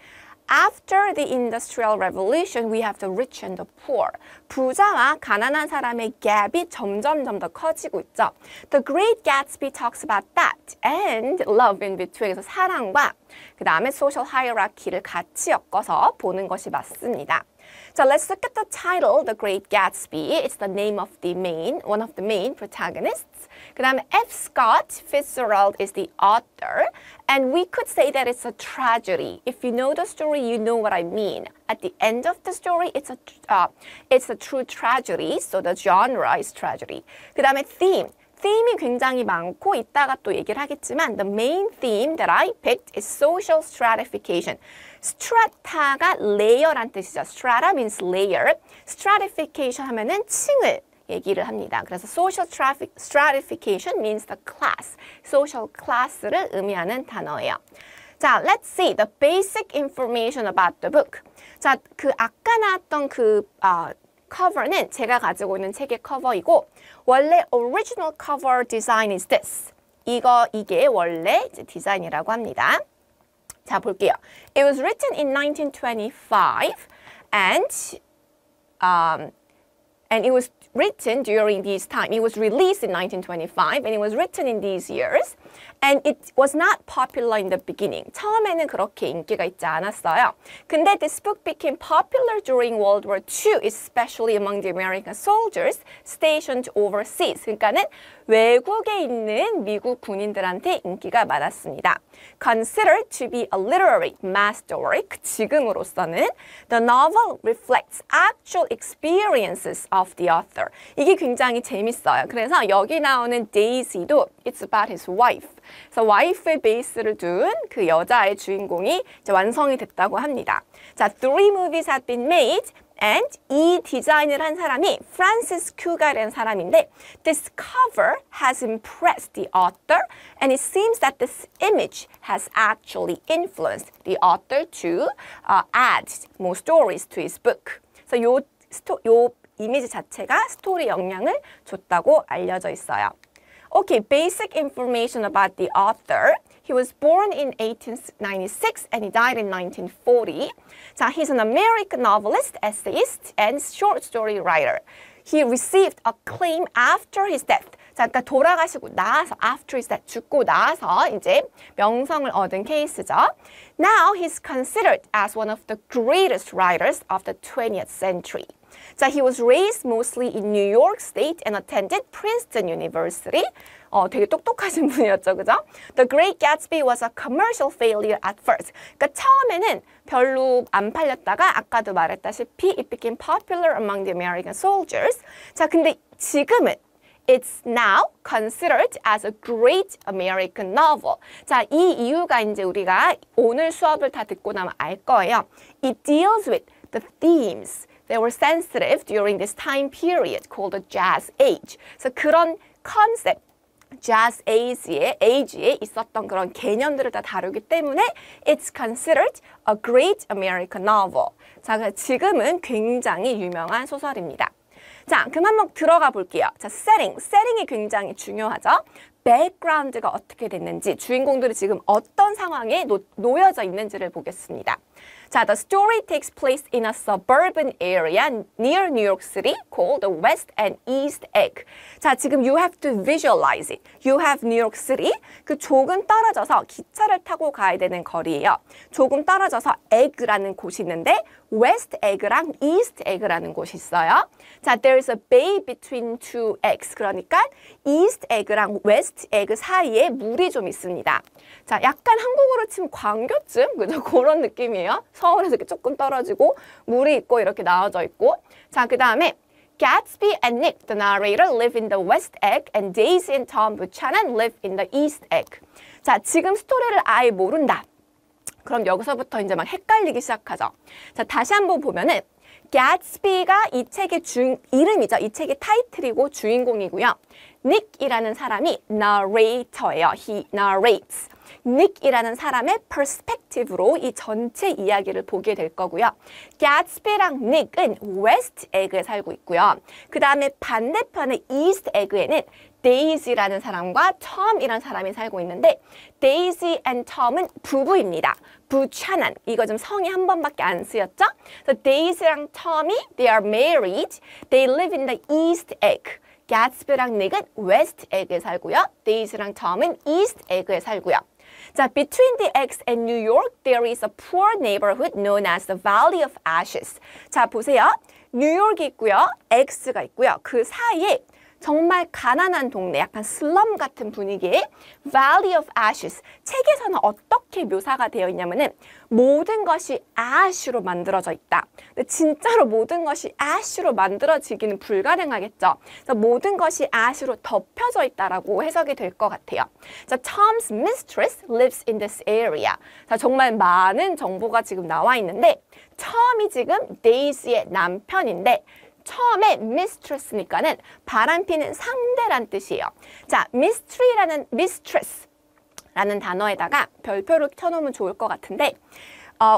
After the Industrial Revolution, we have the rich and the poor. 부자와 가난한 사람의 갭이 점점 더 커지고 있죠. The Great Gatsby talks about that and love in between. 그래서 사랑과 그 다음에 social hierarchy를 같이 엮어서 보는 것이 맞습니다. So let's look at the title, The Great Gatsby. It's the name of one of the main protagonists. 그 다음에 F. Scott Fitzgerald is the author. And we could say that it's a tragedy. If you know the story, you know what I mean. At the end of the story, it's a true tragedy. So the genre is tragedy. 그 다음에 theme. theme이 굉장히 많고 이따가 또 얘기를 하겠지만 the main theme that I picked is social stratification. strata가 layer란 뜻이죠. strata means layer. stratification 하면은 층을 얘기를 합니다. 그래서 social stratification means the class. social class를 의미하는 단어예요. 자, let's see the basic information about the book. 자, 그 아까 나왔던 그 커버는 제가 가지고 있는 책의 커버이고 원래 original cover design is this. 이게 원래 이제 디자인이라고 합니다. 자, 볼게요. It was written in 1925 and it was written during these time. It was released in 1925 and it was written in these years. And it was not popular in the beginning. 처음에는 그렇게 인기가 있지 않았어요. 근데 this book became popular during World War II, especially among the American soldiers stationed overseas. 그러니까는 외국에 있는 미국 군인들한테 인기가 많았습니다. Considered to be a literary masterwork, 지금으로서는 the novel reflects actual experiences of the author. 이게 굉장히 재밌어요. 그래서 여기 나오는 Daisy도 it's about his wife. 그래서 와이프의 베이스를 둔 그 여자의 주인공이 이제 완성이 됐다고 합니다. 자, 3 movies have been made and 이 디자인을 한 사람이 프란시스 큐가라는 사람인데 this cover has impressed the author and it seems that this image has actually influenced the author to add more stories to his book. 그래서 요 이미지 자체가 스토리 영향을 줬다고 알려져 있어요. Okay, basic information about the author. He was born in 1896 and he died in 1940. 자, he's an American novelist, essayist, and short story writer. He received acclaim after his death. 자, 그러니까 돌아가시고 나서, after his death, 죽고 나서 이제 명성을 얻은 케이스죠. Now he's considered as one of the greatest writers of the 20th century. 자, he was raised mostly in New York State and attended Princeton University. 되게 똑똑하신 분이었죠, 그죠? The Great Gatsby was a commercial failure at first. 그러니까 처음에는 별로 안 팔렸다가 아까도 말했다시피 it became popular among the American soldiers. 자, 근데 지금은 It's now considered as a great American novel. 자, 이 이유가 이제 우리가 오늘 수업을 다 듣고 나면 알 거예요. It deals with the themes that were sensitive during this time period called the Jazz Age. 그래서 그런 컨셉, Jazz Age에 있었던 그런 개념들을 다 다루기 때문에 it's considered a great American novel. 자, 지금은 굉장히 유명한 소설입니다. 자, 그럼 한번 들어가 볼게요. 자, 세팅이 굉장히 중요하죠. 백그라운드가 어떻게 됐는지, 주인공들이 지금 어떤 상황에 놓여져 있는지를 보겠습니다. 자, the story takes place in a suburban area near New York City called the West and East Egg. 자, 지금 you have to visualize it. You have New York City. 그 조금 떨어져서 기차를 타고 가야 되는 거리예요. 조금 떨어져서 Egg라는 곳이 있는데 West Egg랑 East Egg라는 곳이 있어요. 자, there's a bay between two eggs. 그러니까 East Egg랑 West Egg 사이에 물이 좀 있습니다. 자, 약간 한국어로 치면 광교쯤, 그죠? 그런 느낌이에요. 서울에서 이렇게 조금 떨어지고 물이 있고 이렇게 나와져 있고. 자, 그 다음에 Gatsby and Nick, the narrator, live in the West Egg and Daisy and Tom Buchanan live in the East Egg. 자, 지금 스토리를 아예 모른다. 그럼 여기서부터 이제 막 헷갈리기 시작하죠. 자, 다시 한번 보면은 Gatsby가 이 책의 이름이죠. 이 책의 타이틀이고 주인공이고요. Nick이라는 사람이 narrator예요. He narrates. Nick이라는 사람의 perspective로 이 전체 이야기를 보게 될 거고요. Gatsby랑 Nick은 West Egg에 살고 있고요. 그 다음에 반대편의 East Egg에는 Daisy라는 사람과 Tom이라는 사람이 살고 있는데 Daisy and Tom은 부부입니다. 부차난, 이거 좀 성이 한 번밖에 안 쓰였죠? 그래서 Daisy랑 Tom이 they are married. They live in the East Egg. Gatsby랑 Nick은 West Egg에 살고요. Daisy랑 Tom은 East Egg에 살고요. 자, between the Eggs and New York, there is a poor neighborhood known as the Valley of Ashes. 자, 보세요. 뉴욕이 있고요. X가 있고요. 그 사이에 정말 가난한 동네, 약간 슬럼 같은 분위기의 Valley of Ashes. 책에서는 어떻게 묘사가 되어 있냐면은 모든 것이 ash로 만들어져 있다. 근데 진짜로 모든 것이 ash로 만들어지기는 불가능하겠죠. 그래서 모든 것이 ash로 덮여져 있다라고 해석이 될 것 같아요. 자, Tom's mistress lives in this area. 자, 정말 많은 정보가 지금 나와 있는데 Tom이 지금 Daisy의 남편인데 처음에 mistress니까는 바람피는 상대란 뜻이에요. 자, mistress라는 단어에다가 별표를 켜놓으면 좋을 것 같은데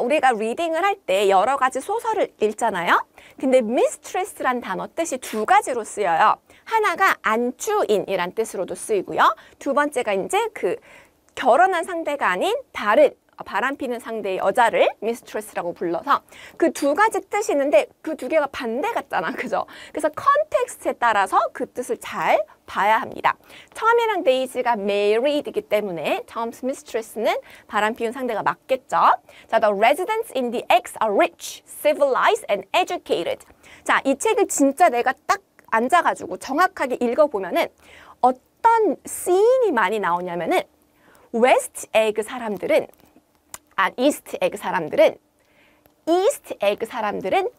우리가 리딩을 할 때 여러 가지 소설을 읽잖아요. 근데 mistress란 단어 뜻이 두 가지로 쓰여요. 하나가 안주인이란 뜻으로도 쓰이고요. 두 번째가 이제 그 결혼한 상대가 아닌 다른 바람피는 상대의 여자를 mistress라고 불러서 그 두 가지 뜻이 있는데 그 두 개가 반대 같잖아. 그죠? 그래서 컨텍스트에 따라서 그 뜻을 잘 봐야 합니다. 톰이랑 데이지가 married이기 때문에 Tom's mistress는 바람피운 상대가 맞겠죠. 자, the residents in the X are rich, civilized and educated. 자, 이 책을 진짜 내가 딱 앉아가지고 정확하게 읽어보면은 어떤 씬이 많이 나오냐면은 웨스트 에그 사람들은 이스트 에그 사람들은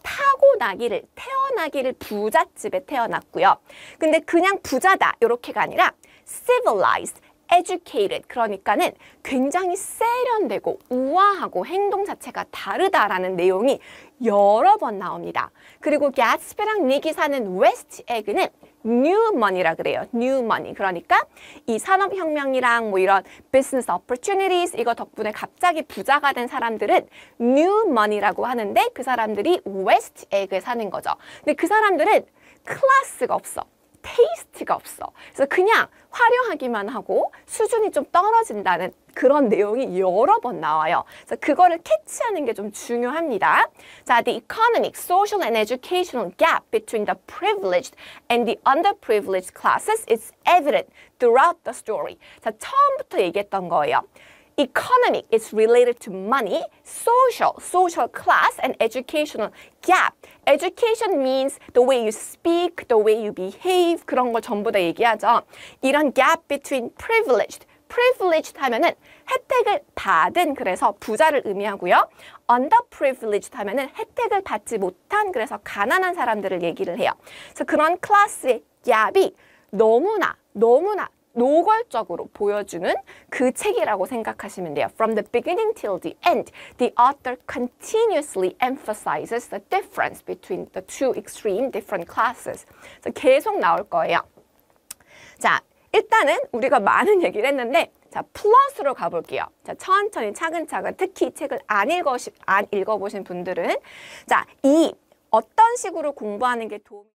태어나기를 부잣집에 태어났고요. 근데 그냥 부자다 이렇게가 아니라 civilized, educated, 그러니까는 굉장히 세련되고 우아하고 행동 자체가 다르다라는 내용이 여러 번 나옵니다. 그리고 가츠비랑 닉이 사는 웨스트 에그는 new money라 그래요. new money. 그러니까 이 산업혁명이랑 뭐 이런 business opportunities 이거 덕분에 갑자기 부자가 된 사람들은 new money라고 하는데 그 사람들이 웨스트 에그에 사는 거죠. 근데 그 사람들은 클래스가 없어. 테이스트가 없어. 그래서 그냥 화려하기만 하고 수준이 좀 떨어진다는 그런 내용이 여러 번 나와요. 그래서 그거를 캐치하는 게 좀 중요합니다. 자, the economic, social and educational gap between the privileged and the underprivileged classes is evident throughout the story. 자, 처음부터 얘기했던 거예요. Economic is related to money, social class, and educational gap. Education means the way you speak, the way you behave, 그런 걸 전부 다 얘기하죠. 이런 gap between privileged 하면은 혜택을 받은, 그래서 부자를 의미하고요. underprivileged 하면은 혜택을 받지 못한, 그래서 가난한 사람들을 얘기를 해요. 그래서 그런 클래스의 갭이 너무나 노골적으로 보여주는 그 책이라고 생각하시면 돼요. From the beginning till the end, the author continuously emphasizes the difference between the two extreme different classes. 그래서 계속 나올 거예요. 자, 일단은 우리가 많은 얘기를 했는데 자, 플러스로 가볼게요. 자, 천천히 차근차근 특히 이 책을 안 읽어보신 분들은 자, 어떤 식으로 공부하는 게 도움이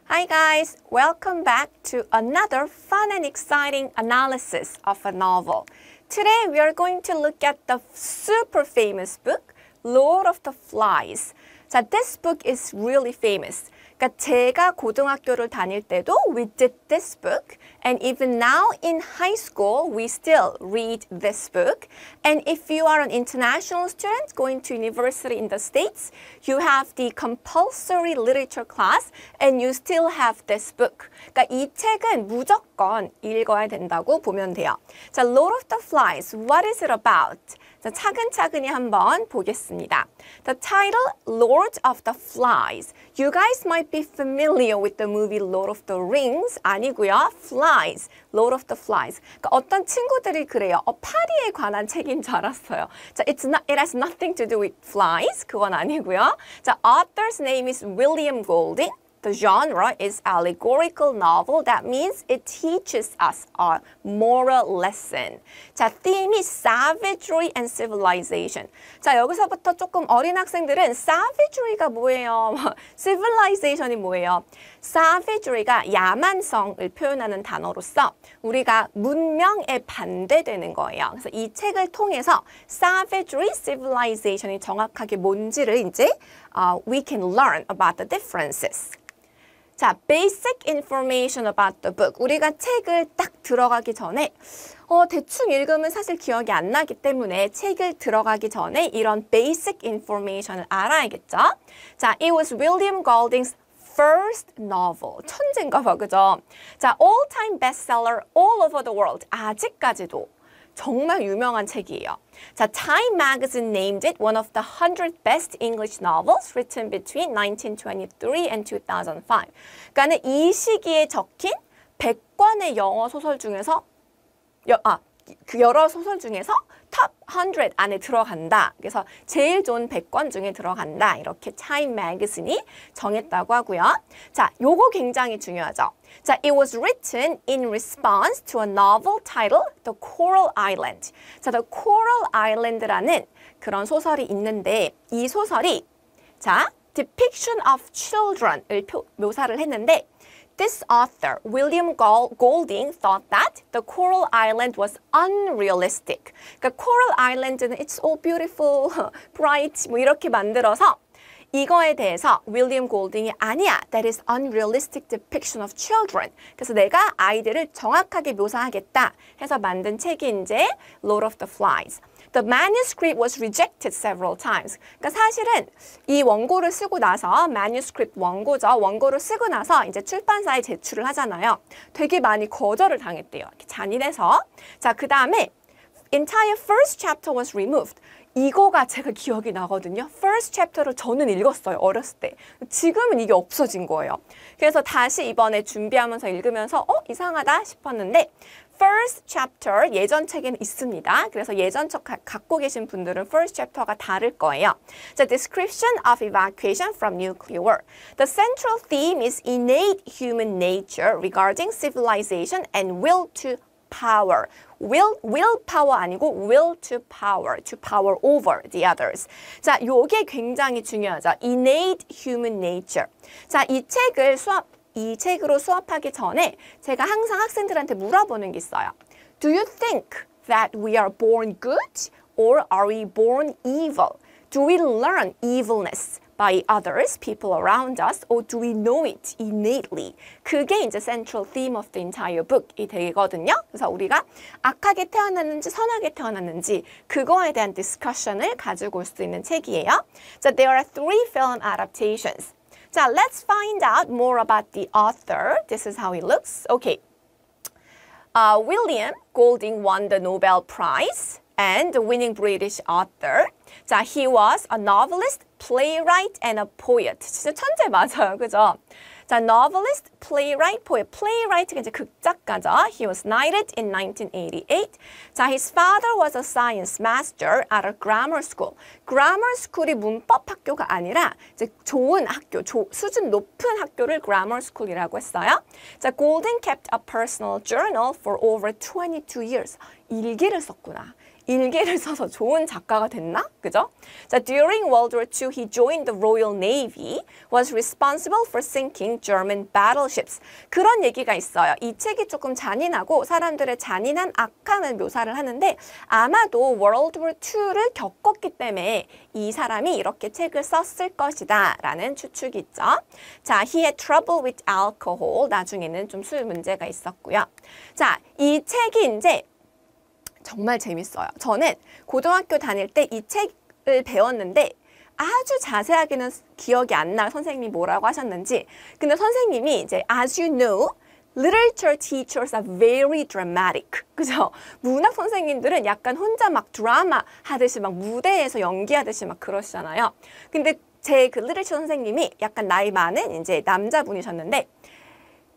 Hi guys, welcome back to another fun and exciting analysis of a novel. Today we are going to look at the super famous book, Lord of the Flies. 자, this book is really famous. 그러니까 제가 고등학교를 다닐 때도 we did this book and even now in high school we still read this book and if you are an international student going to university in the States you have the compulsory literature class and you still have this book. 그러니까 이 책은 무조건 읽어야 된다고 보면 돼요. 자, Lord of the Flies, what is it about? 자, 차근차근히 한번 보겠습니다. The title, Lord of the Flies. You guys might be familiar with the movie Lord of the Rings. 아니고요. Flies, Lord of the Flies. 그러니까 어떤 친구들이 그래요. 파리에 관한 책인 줄 알았어요. 자, it has nothing to do with flies. 그건 아니고요. 자, author's name is William Golding. The genre is allegorical novel. That means it teaches us a moral lesson. 자, theme이 savagery and civilization. 자, 여기서부터 조금 어린 학생들은 savagery가 뭐예요? civilization이 뭐예요? savagery가 야만성을 표현하는 단어로서 우리가 문명에 반대되는 거예요. 그래서 이 책을 통해서 savagery, civilization이 정확하게 뭔지를 이제 we can learn about the differences. 자, basic information about the book. 우리가 책을 딱 들어가기 전에 대충 읽으면 사실 기억이 안 나기 때문에 책을 들어가기 전에 이런 basic information을 알아야겠죠? 자, it was William Golding's first novel. 천재인가 봐, 그죠? 자, all-time bestseller all over the world. 아직까지도 정말 유명한 책이에요. 자, Time Magazine named it one of the 100 best English novels written between 1923 and 2005. 그러니까는 이 시기에 적힌 100권의 영어 소설 중에서 그 여러 소설 중에서 탑 100 안에 들어간다. 그래서 제일 좋은 100권 중에 들어간다. 이렇게 Time Magazine이 정했다고 하고요. 자, 요거 굉장히 중요하죠. 자, it was written in response to a novel titled The Coral Island. 자, The Coral Island라는 그런 소설이 있는데 이 소설이 자, depiction of children을 묘사를 했는데 This author, William Golding, thought that the Coral Island was unrealistic. 그러니까 Coral Island는 it's all beautiful, bright 뭐 이렇게 만들어서 이거에 대해서 윌리엄 골딩이 아니야. That is unrealistic depiction of children. 그래서 내가 아이들을 정확하게 묘사하겠다 해서 만든 책이 이제 Lord of the Flies. The manuscript was rejected several times. 그러니까 사실은 이 원고를 쓰고 나서 manuscript 원고죠. 원고를 쓰고 나서 이제 출판사에 제출을 하잖아요. 되게 많이 거절을 당했대요. 이렇게 잔인해서. 자, 그 다음에 entire first chapter was removed. 이거가 제가 기억이 나거든요. First chapter를 저는 읽었어요. 어렸을 때. 지금은 이게 없어진 거예요. 그래서 다시 이번에 준비하면서 읽으면서 이상하다 싶었는데 First chapter 예전 책에는 있습니다. 그래서 예전 책 갖고 계신 분들은 First chapter가 다를 거예요. 자, Description of evacuation from nuclear war. The central theme is innate human nature regarding civilization and will to power. willpower 아니고 will to power over the others. 자, 요게 굉장히 중요하죠. innate human nature. 자, 이 책으로 수업하기 전에 제가 항상 학생들한테 물어보는 게 있어요. Do you think that we are born good or are we born evil? Do we learn evilness by others, people around us, or do we know it innately? 그게 이제 central theme of the entire book이 되거든요. 그래서 우리가 악하게 태어났는지 선하게 태어났는지 그거에 대한 discussion을 가지고 올 수 있는 책이에요. So there are 3 film adaptations. 자, let's find out more about the author. This is how he looks. Okay. William Golding won the Nobel Prize and the winning British author. 자, he was a novelist, playwright, and a poet. 진짜 천재 맞아요, 그죠? 자, novelist, playwright, poet. playwright가 이제 극작가죠. He was knighted in 1988. 자, his father was a science master at a grammar school. grammar school이 문법 학교가 아니라 이제 좋은 학교, 수준 높은 학교를 grammar school이라고 했어요. 자, Golding kept a personal journal for over 22 years. 일기를 썼구나. 일기를 써서 좋은 작가가 됐나? 그죠? 자, during World War II, he joined the Royal Navy, was responsible for sinking German battleships. 그런 얘기가 있어요. 이 책이 조금 잔인하고 사람들의 잔인한 악함을 묘사를 하는데 아마도 World War II를 겪었기 때문에 이 사람이 이렇게 책을 썼을 것이다 라는 추측이 있죠. 자, he had trouble with alcohol. 나중에는 좀 술 문제가 있었고요. 자, 이 책이 이제 정말 재밌어요. 저는 고등학교 다닐 때 이 책을 배웠는데 아주 자세하게는 기억이 안 나요. 선생님이 뭐라고 하셨는지. 근데 선생님이 이제 as you know, literature teachers are very dramatic. 그죠? 문학 선생님들은 약간 혼자 막 드라마 하듯이 막 무대에서 연기하듯이 막 그러시잖아요. 근데 제 그 literature 선생님이 약간 나이 많은 이제 남자분이셨는데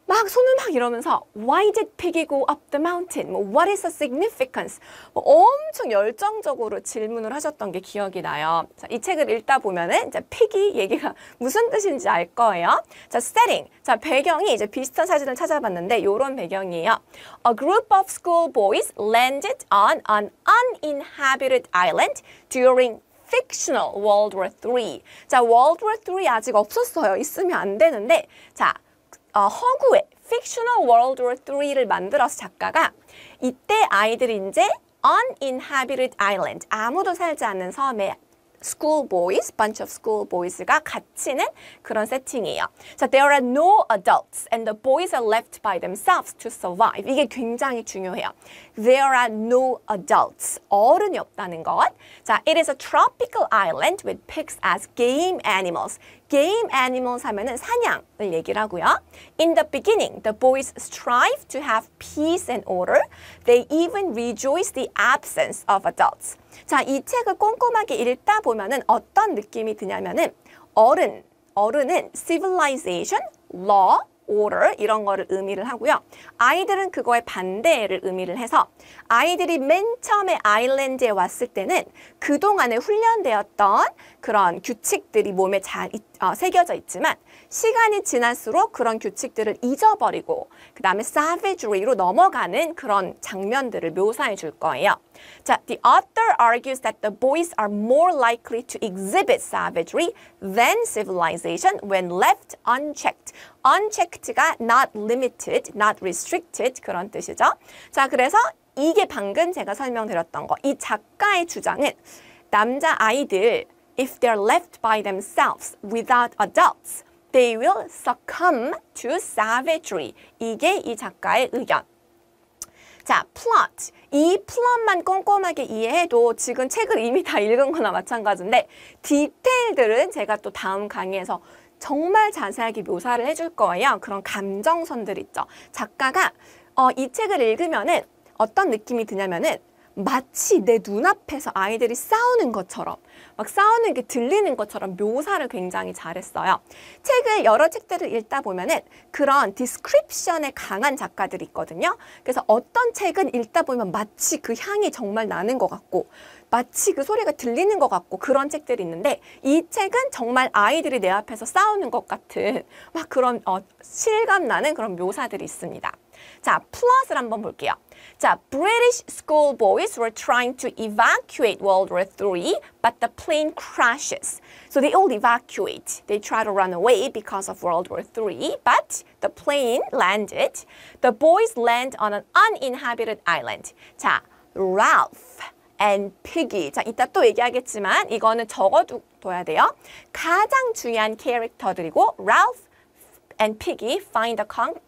막 손을 막 이러면서 Why did Piggy go up the mountain? 뭐 What is the significance? 뭐 엄청 열정적으로 질문을 하셨던 게 기억이 나요. 자, 이 책을 읽다 보면은 이제 Piggy 얘기가 무슨 뜻인지 알 거예요. 자, setting. 자, 배경이 이제 비슷한 사진을 찾아봤는데 이런 배경이에요. A group of school boys landed on an uninhabited island during fictional World War III. 자, World War III 아직 없었어요. 있으면 안 되는데 자, 허구의 fictional World War III를 만들어서 작가가 이때 아이들이 이제 uninhabited island, 아무도 살지 않는 섬에 school boys, bunch of school boys가 갇히는 그런 세팅이에요. 자, there are no adults and the boys are left by themselves to survive. 이게 굉장히 중요해요. There are no adults. 어른이 없다는 것. 자, it is a tropical island with pigs as game animals. Game animals 하면은 사냥을 얘기를 하고요. In the beginning, the boys strive to have peace and order. They even rejoice the absence of adults. 자, 이 책을 꼼꼼하게 읽다 보면은 어떤 느낌이 드냐면은 어른은 civilization, law, order 이런 거를 의미를 하고요. 아이들은 그거의 반대를 의미를 해서 아이들이 맨 처음에 아일랜드에 왔을 때는 그동안에 훈련되었던 그런 규칙들이 몸에 잘 새겨져 있지만 시간이 지날수록 그런 규칙들을 잊어버리고 그 다음에 savagery로 넘어가는 그런 장면들을 묘사해 줄 거예요. 자, the author argues that the boys are more likely to exhibit savagery than civilization when left unchecked. unchecked가 not limited, not restricted 그런 뜻이죠. 자, 그래서 이게 방금 제가 설명드렸던 거. 이 작가의 주장은 남자 아이들 if they're left by themselves without adults, they will succumb to savagery. 이게 이 작가의 의견. 자, plot. 이 플롯만 꼼꼼하게 이해해도 지금 책을 이미 다 읽은 거나 마찬가지인데 디테일들은 제가 또 다음 강의에서 정말 자세하게 묘사를 해줄 거예요. 그런 감정선들 있죠. 작가가 이 책을 읽으면은 어떤 느낌이 드냐면은 마치 내 눈앞에서 아이들이 싸우는 것처럼 막 싸우는 게 들리는 것처럼 묘사를 굉장히 잘했어요. 책을 여러 책들을 읽다 보면은 그런 디스크립션에 강한 작가들이 있거든요. 그래서 어떤 책은 읽다 보면 마치 그 향이 정말 나는 것 같고 마치 그 소리가 들리는 것 같고 그런 책들이 있는데 이 책은 정말 아이들이 내 앞에서 싸우는 것 같은 막 그런 실감 나는 그런 묘사들이 있습니다. 자, 플롯을 한번 볼게요. 자, British schoolboys were trying to evacuate World War III, but the plane crashes. So they all evacuate. They try to run away because of World War III, but the plane landed. The boys land on an uninhabited island. 자, Ralph and Piggy. 자, 이따 또 얘기하겠지만 이거는 적어둬야 돼요. 가장 중요한 캐릭터들이고 Ralph and Piggy find a conch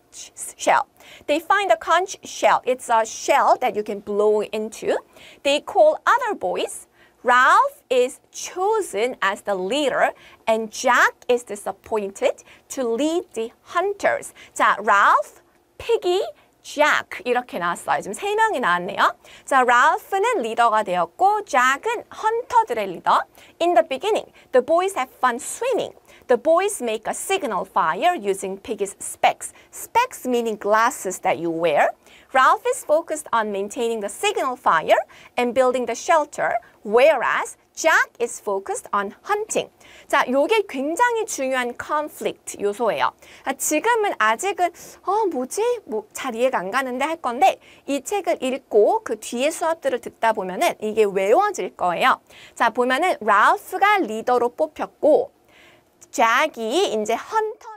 shell. They find a conch shell. It's a shell that you can blow into. They call other boys. Ralph is chosen as the leader and Jack is disappointed to lead the hunters. 자, Ralph, Piggy, Jack 이렇게 나왔어요. 지금 3명이 나왔네요. 자, Ralph는 리더가 되었고 Jack은 헌터들의 리더. In the beginning, the boys have fun swimming. The boys make a signal fire using Piggy's specs. Specs meaning glasses that you wear. Ralph is focused on maintaining the signal fire and building the shelter, whereas Jack is focused on hunting. 자, 요게 굉장히 중요한 conflict 요소예요. 지금은 아직은 뭐지? 잘 이해가 안 가는데 할 건데 이 책을 읽고 그 뒤에 수업들을 듣다 보면은 이게 외워질 거예요. 자, 보면은 랄프가 리더로 뽑혔고 잭이 이제 헌터.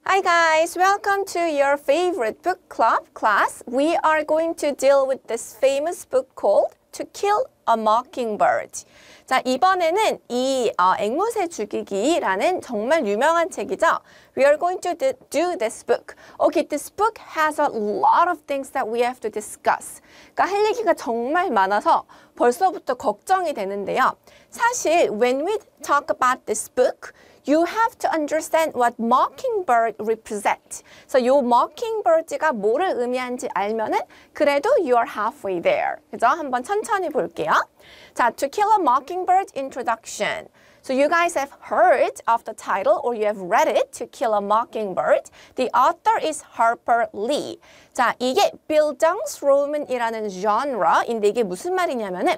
Hi guys, welcome to your favorite book club class. We are going to deal with this famous book called To Kill a Mockingbird. 자, 이번에는 이 앵무새 죽이기라는 정말 유명한 책이죠. We are going to do this book. Okay, this book has a lot of things that we have to discuss. 그러니까 할 얘기가 정말 많아서 벌써부터 걱정이 되는데요. 사실 when we talk about this book, you have to understand what mockingbird represent. So 요 mockingbird가 뭐를 의미하는지 알면은 그래도 you are halfway there. 그죠? 한번 천천히 볼게요. 자, To Kill a Mockingbird introduction. So you guys have heard of the title or you have read it, To Kill a Mockingbird. The author is Harper Lee. 자, 이게 Bildungsroman이라는 genre인데 이게 무슨 말이냐면은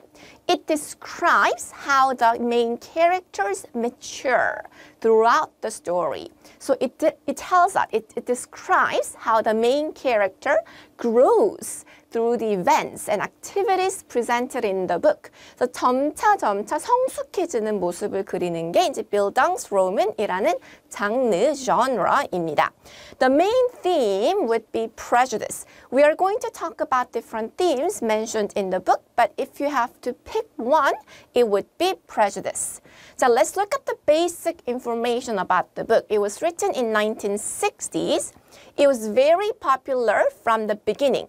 it describes how the main characters mature throughout the story. So it tells us, it describes how the main character grows through the events and activities presented in the book. 그래서 점차 성숙해지는 모습을 그리는 게 이제 Bildungsroman이라는 장르 genre입니다. The main theme would be prejudice. We are going to talk about different themes mentioned in the book, but if you have to pick one, it would be prejudice. So let's look at the basic information about the book. It was written in 1960s. It was very popular from the beginning.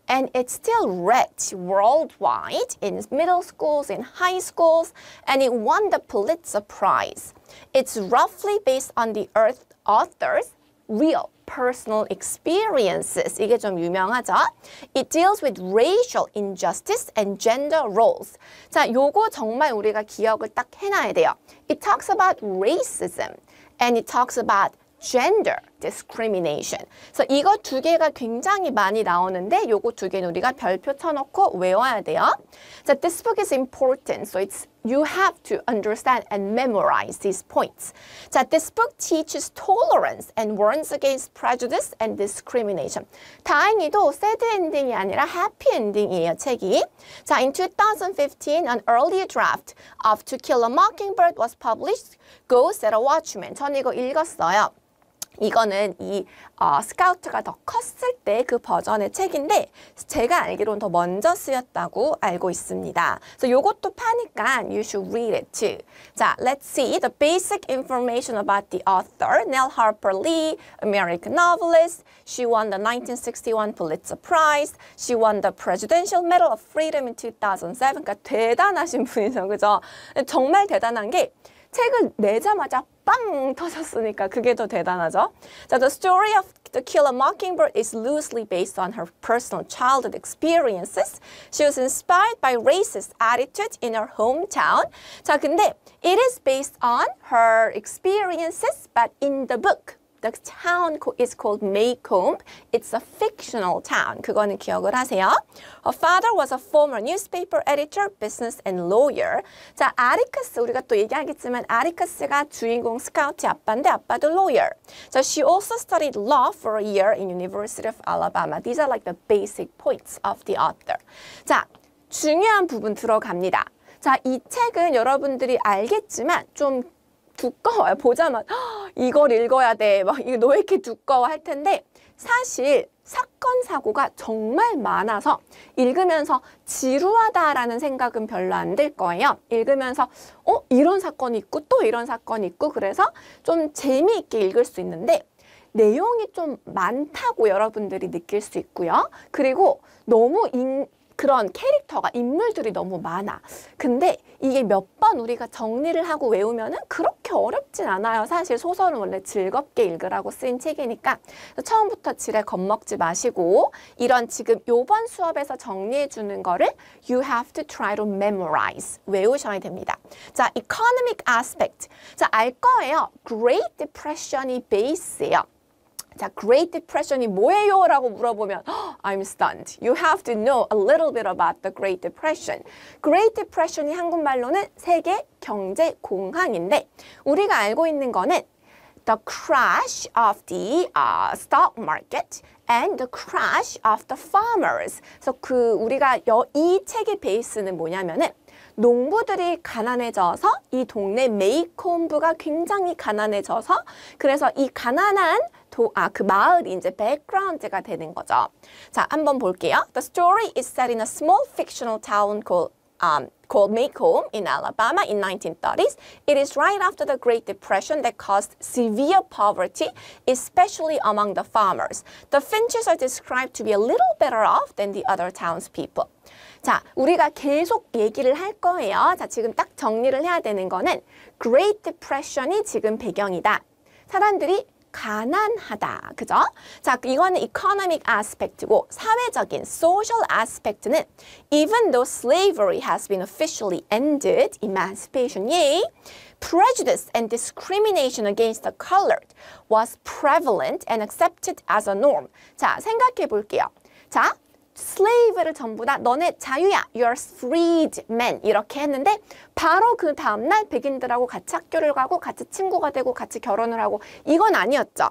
And it's still read worldwide in middle schools, in high schools, and it won the Pulitzer Prize. It's roughly based on the author's real personal experiences. 이게 좀 유명하죠? It deals with racial injustice and gender roles. 자, 요거 정말 우리가 기억을 딱 해놔야 돼요. It talks about racism and it talks about gender discrimination. 그래서 이거 두 개가 굉장히 많이 나오는데 요거 두 개는 우리가 별표 쳐놓고 외워야 돼요. So this book is important. So you have to understand and memorize these points. 자, this book teaches tolerance and warns against prejudice and discrimination. 다행히도 sad ending이 아니라 happy ending이에요, 책이. 자, in 2015, an early draft of To Kill a Mockingbird was published. Go Set a Watchman. 전 이거 읽었어요. 이거는 이 스카우트가 더 컸을 때 그 버전의 책인데 제가 알기로는 더 먼저 쓰였다고 알고 있습니다. 그래서 요것도 파니까 you should read it too. 자, let's see the basic information about the author. Nell Harper Lee, American novelist. She won the 1961 Pulitzer Prize. She won the Presidential Medal of Freedom in 2007. 그러니까 대단하신 분이죠. 그죠? 정말 대단한 게 책을 내자마자 빵 터졌으니까 그게 더 대단하죠. So the story of To Kill a Mockingbird is loosely based on her personal childhood experiences. She was inspired by racist attitudes in her hometown. 자, 근데 it is based on her experiences, but in the book, the town is called Maycomb. It's a fictional town. 그거는 기억을 하세요. Her father was a former newspaper editor, business and lawyer. 자, 아리카스 우리가 또 얘기하겠지만 아리카스가 주인공 스카우트의 아빠인데 아빠도 lawyer. So she also studied law for a year in University of Alabama. These are like the basic points of the author. 자, 중요한 부분 들어갑니다. 자, 이 책은 여러분들이 알겠지만 좀 두꺼워요. 보자마자 이걸 읽어야 돼. 막 이거 왜 이렇게 두꺼워 할 텐데 사실 사건 사고가 정말 많아서 읽으면서 지루하다라는 생각은 별로 안 들 거예요. 읽으면서 이런 사건이 있고 또 이런 사건이 있고 그래서 좀 재미있게 읽을 수 있는데 내용이 좀 많다고 여러분들이 느낄 수 있고요. 그리고 너무 그런 캐릭터가 인물들이 너무 많아. 근데 이게 몇 번 우리가 정리를 하고 외우면은 그렇게 어렵진 않아요. 사실 소설은 원래 즐겁게 읽으라고 쓰인 책이니까 처음부터 지레 겁먹지 마시고 이런 지금 요번 수업에서 정리해 주는 거를 you have to try to memorize 외우셔야 됩니다. 자, economic aspect. 자, 알 거예요. Great Depression이 베이스예요. 자, Great Depression이 뭐예요? 라고 물어보면 I'm stunned. You have to know a little bit about the Great Depression. Great Depression이 한국말로는 세계 경제 공황인데 우리가 알고 있는 거는 the crash of the stock market and the crash of the farmers. 그래서 우리가 이 책의 베이스는 뭐냐면은 농부들이 가난해져서 이 동네 메이크홈부가 굉장히 가난해져서 그래서 이 가난한 그 마을이 이제 백그라운드가 되는 거죠. 자, 한번 볼게요. The story is set in a small fictional town called Macomb in Alabama in 1930s. It is right after the Great Depression that caused severe poverty, especially among the farmers. The Finches are described to be a little better off than the other townspeople. 자, 우리가 계속 얘기를 할 거예요. 자, 지금 딱 정리를 해야 되는 거는 Great Depression이 지금 배경이다. 사람들이 가난하다. 그죠? 자, 이거는 economic aspect고 사회적인 social aspect는 even though slavery has been officially ended, emancipation, yay, prejudice and discrimination against the colored was prevalent and accepted as a norm. 자, 생각해 볼게요. 자, slave를 전부 다 너네 자유야, you're freed man 이렇게 했는데 바로 그 다음날 백인들하고 같이 학교를 가고 같이 친구가 되고 같이 결혼을 하고 이건 아니었죠.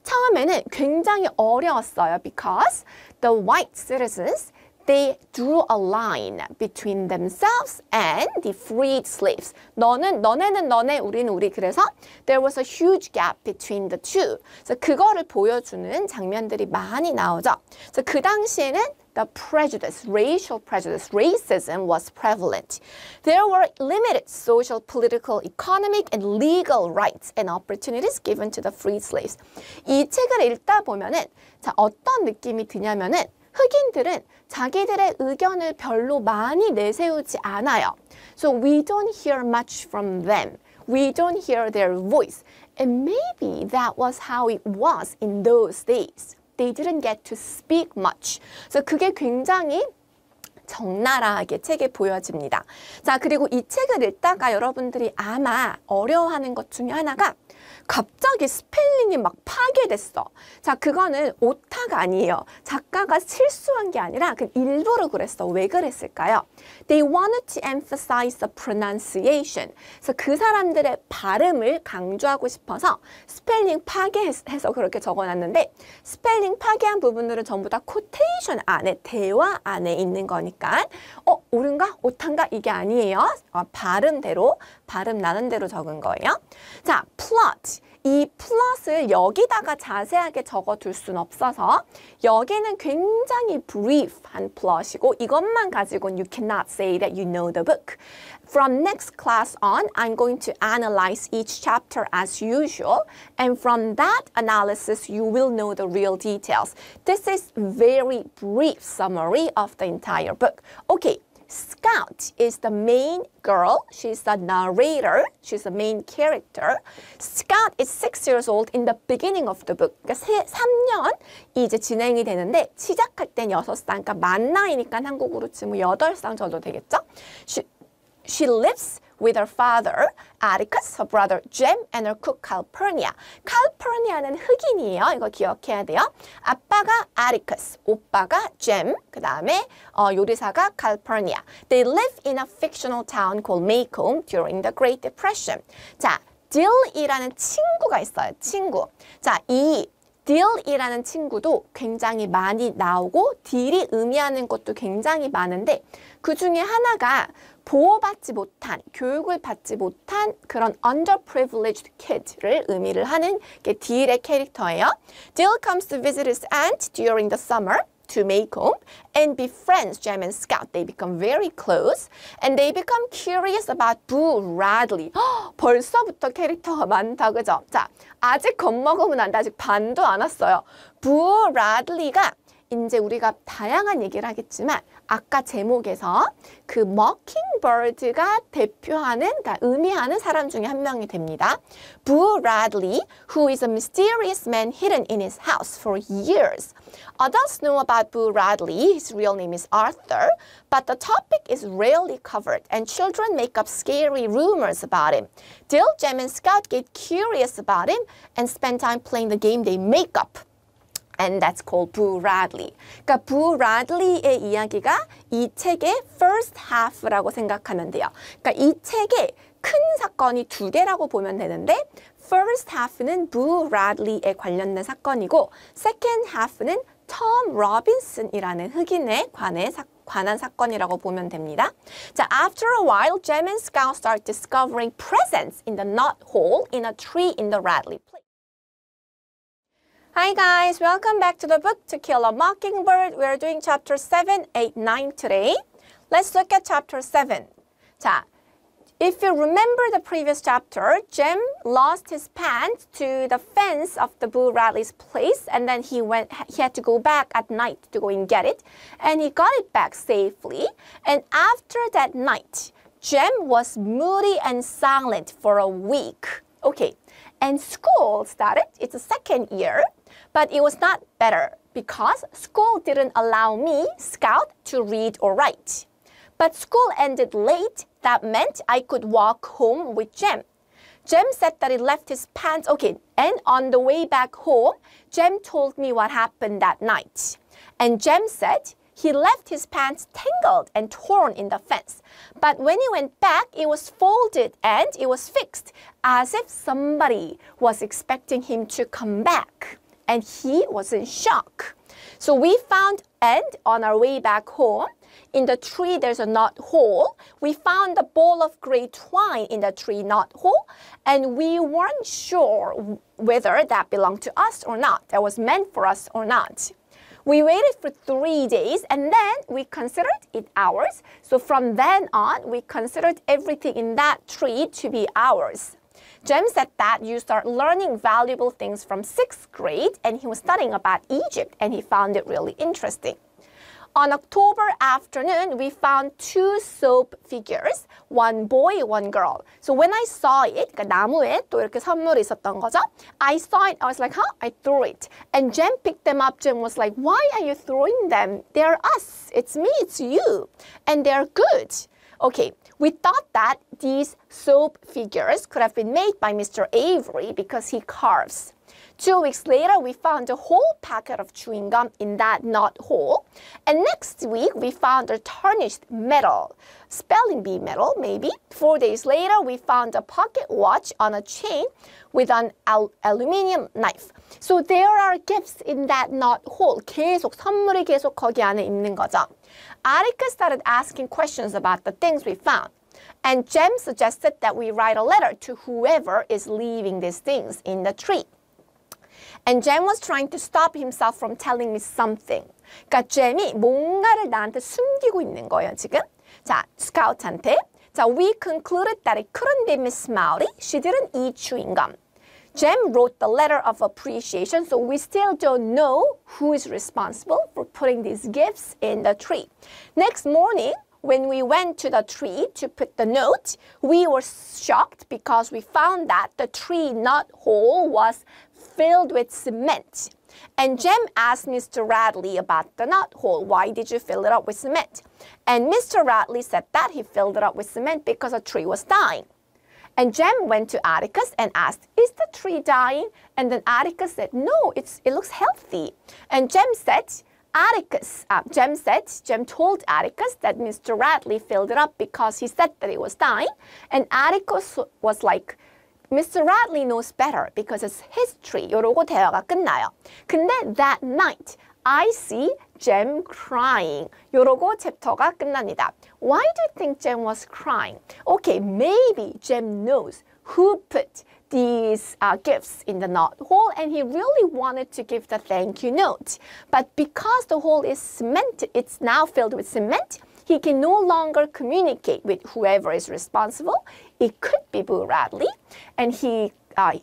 처음에는 굉장히 어려웠어요. Because the white citizens they drew a line between themselves and the freed slaves. 너네는 너네, 우리는 우리. 그래서 there was a huge gap between the two. 그래서 그거를 보여주는 장면들이 많이 나오죠. 그래서 그 당시에는 the prejudice, racial prejudice, racism was prevalent. There were limited social, political, economic, and legal rights and opportunities given to the freed slaves. 이 책을 읽다 보면은 자, 어떤 느낌이 드냐면은 흑인들은 자기들의 의견을 별로 많이 내세우지 않아요. So we don't hear much from them. We don't hear their voice. And maybe that was how it was in those days. They didn't get to speak much. 그래서 그게 굉장히 적나라하게 책에 보여집니다. 자, 그리고 이 책을 읽다가 여러분들이 아마 어려워하는 것 중에 하나가 갑자기 스펠링이 막 파괴됐어. 자, 그거는 오타가 아니에요. 작가가 실수한 게 아니라 일부러 그랬어. 왜 그랬을까요? They wanted to emphasize the pronunciation. 그래서 그 사람들의 발음을 강조하고 싶어서 스펠링 파괴해서 그렇게 적어놨는데 스펠링 파괴한 부분들은 전부 다 코테이션 안에, 대화 안에 있는 거니까 옳은가? 오탄가? 이게 아니에요. 발음대로, 발음 나는 대로 적은 거예요. 자, plot. 이 플롯을 여기다가 자세하게 적어둘 순 없어서 여기는 굉장히 brief한 플롯이고 이것만 가지고는 you cannot say that you know the book. From next class on, I'm going to analyze each chapter as usual, and from that analysis, you will know the real details. This is very brief summary of the entire book. Okay. Scout is the main girl. She's the narrator. She's the main character. Scout is 6 years old in the beginning of the book. 그러니까 3년 이제 진행이 되는데 시작할 땐 6살. 그러니까 만 나이니까 한국으로 치면 8살 정도 되겠죠? She lives with her father, Atticus, her brother Jem, and her cook Calpurnia. Calpurnia는 흑인이에요. 이거 기억해야 돼요. 아빠가 Atticus, 오빠가 Jem, 그 다음에 요리사가 Calpurnia. They live in a fictional town called Macomb during the Great Depression. 자, Dill이라는 친구가 있어요. 친구. 자, 이 Dill이라는 친구도 굉장히 많이 나오고 딜이 의미하는 것도 굉장히 많은데 그 중에 하나가 보호받지 못한, 교육을 받지 못한 그런 underprivileged kid를 의미를 하는 게 딜의 캐릭터예요. Dill comes to visit his aunt during the summer to Macomb and befriends Jem and Scout. They become very close and they become curious about Boo Radley. 벌써부터 캐릭터가 많다, 그죠? 자, 아직 겁먹으면 안 돼. 아직 반도 안 왔어요. Boo Radley가 이제 우리가 다양한 얘기를 하겠지만 아까 제목에서 그 Mockingbird가 대표하는, 그러니까 의미하는 사람 중에 한 명이 됩니다. Boo Radley, who is a mysterious man hidden in his house for years. Adults know about Boo Radley. His real name is Arthur, but the topic is rarely covered, and children make up scary rumors about him. Dill, Jem, and Scout get curious about him and spend time playing the game they make up. And that's called Boo Radley. 그러니까 Boo Radley의 이야기가 이 책의 first half라고 생각하면 돼요. 그러니까 이 책의 큰 사건이 두 개라고 보면 되는데 first half는 Boo Radley에 관련된 사건이고 second half는 Tom Robinson이라는 흑인에 관한 사건이라고 보면 됩니다. 자, after a while, Jem and Scout start discovering presents in the knot hole in a tree in the Radley place. Hi guys, welcome back to the book To Kill a Mockingbird. We are doing chapter 7, 8, 9 today. Let's look at chapter 7. 자, if you remember the previous chapter, Jem lost his pants to the fence of the Boo Radley's place, and then he had to go back at night to go and get it, and he got it back safely. And after that night, Jem was moody and silent for a week. Okay, and school started. It's the second year. But it was not better because school didn't allow me, Scout, to read or write. But school ended late. That meant I could walk home with Jem. Jem said that he left his pants. Okay, and on the way back home, Jem told me what happened that night. And Jem said he left his pants tangled and torn in the fence. But when he went back, it was folded and it was fixed, as if somebody was expecting him to come back. And he was in shock. So we found, and on our way back home, in the tree there's a knot hole. We found a ball of gray twine in the tree knot hole, and we weren't sure whether that belonged to us or not, that was meant for us or not. We waited for 3 days, and then we considered it ours. So from then on, we considered everything in that tree to be ours. Jem said that you start learning valuable things from 6th grade, and he was studying about Egypt, and he found it really interesting. On October afternoon, we found 2 soap figures, one boy, one girl. So when I saw it, 그러니까 나무에 또 이렇게 선물이 있었던 거죠. I saw it, I was like, huh? I threw it. And Jem picked them up. Jem was like, why are you throwing them? They're us. It's me, it's you. And they're good. Okay, we thought that these soap figures could have been made by Mr. Avery because he carves. 2 weeks later, we found a whole packet of chewing gum in that knot hole. And next week, we found a tarnished metal, spelling bee metal, maybe. 4 days later, we found a pocket watch on a chain with an aluminum knife. So there are gifts in that knot hole. 계속, 선물이 계속 거기 안에 있는 거죠. Atticus started asking questions about the things we found. And Jem suggested that we write a letter to whoever is leaving these things in the tree. And Jem was trying to stop himself from telling me something. 그러니까 Jem이 뭔가를 나한테 숨기고 있는 거예요, 지금. 자, Scout한테. 자, we concluded that it couldn't be Miss Mowry. She didn't eat chewing gum. Jem wrote the letter of appreciation, so we still don't know who is responsible for putting these gifts in the tree. Next morning, when we went to the tree to put the note, we were shocked because we found that the tree knot hole was filled with cement. And Jem asked Mr. Radley about the knot hole. Why did you fill it up with cement? And Mr. Radley said that he filled it up with cement because a tree was dying. And Jem went to Atticus and asked, is the tree dying? And then Atticus said, no, it looks healthy. And Jem told Atticus that Mr. Radley filled it up because he said that it was dying. And Atticus was like, Mr. Radley knows better because it's his tree. 이러고 대화가 끝나요. 근데 that night, I see Jem crying. 이러고 챕터가 끝납니다. Why do you think Jem was crying? Okay, maybe Jem knows who put these gifts in the knot hole, and he really wanted to give the thank you note. But because the hole is cemented, it's now filled with cement, he can no longer communicate with whoever is responsible. It could be Boo Radley, and he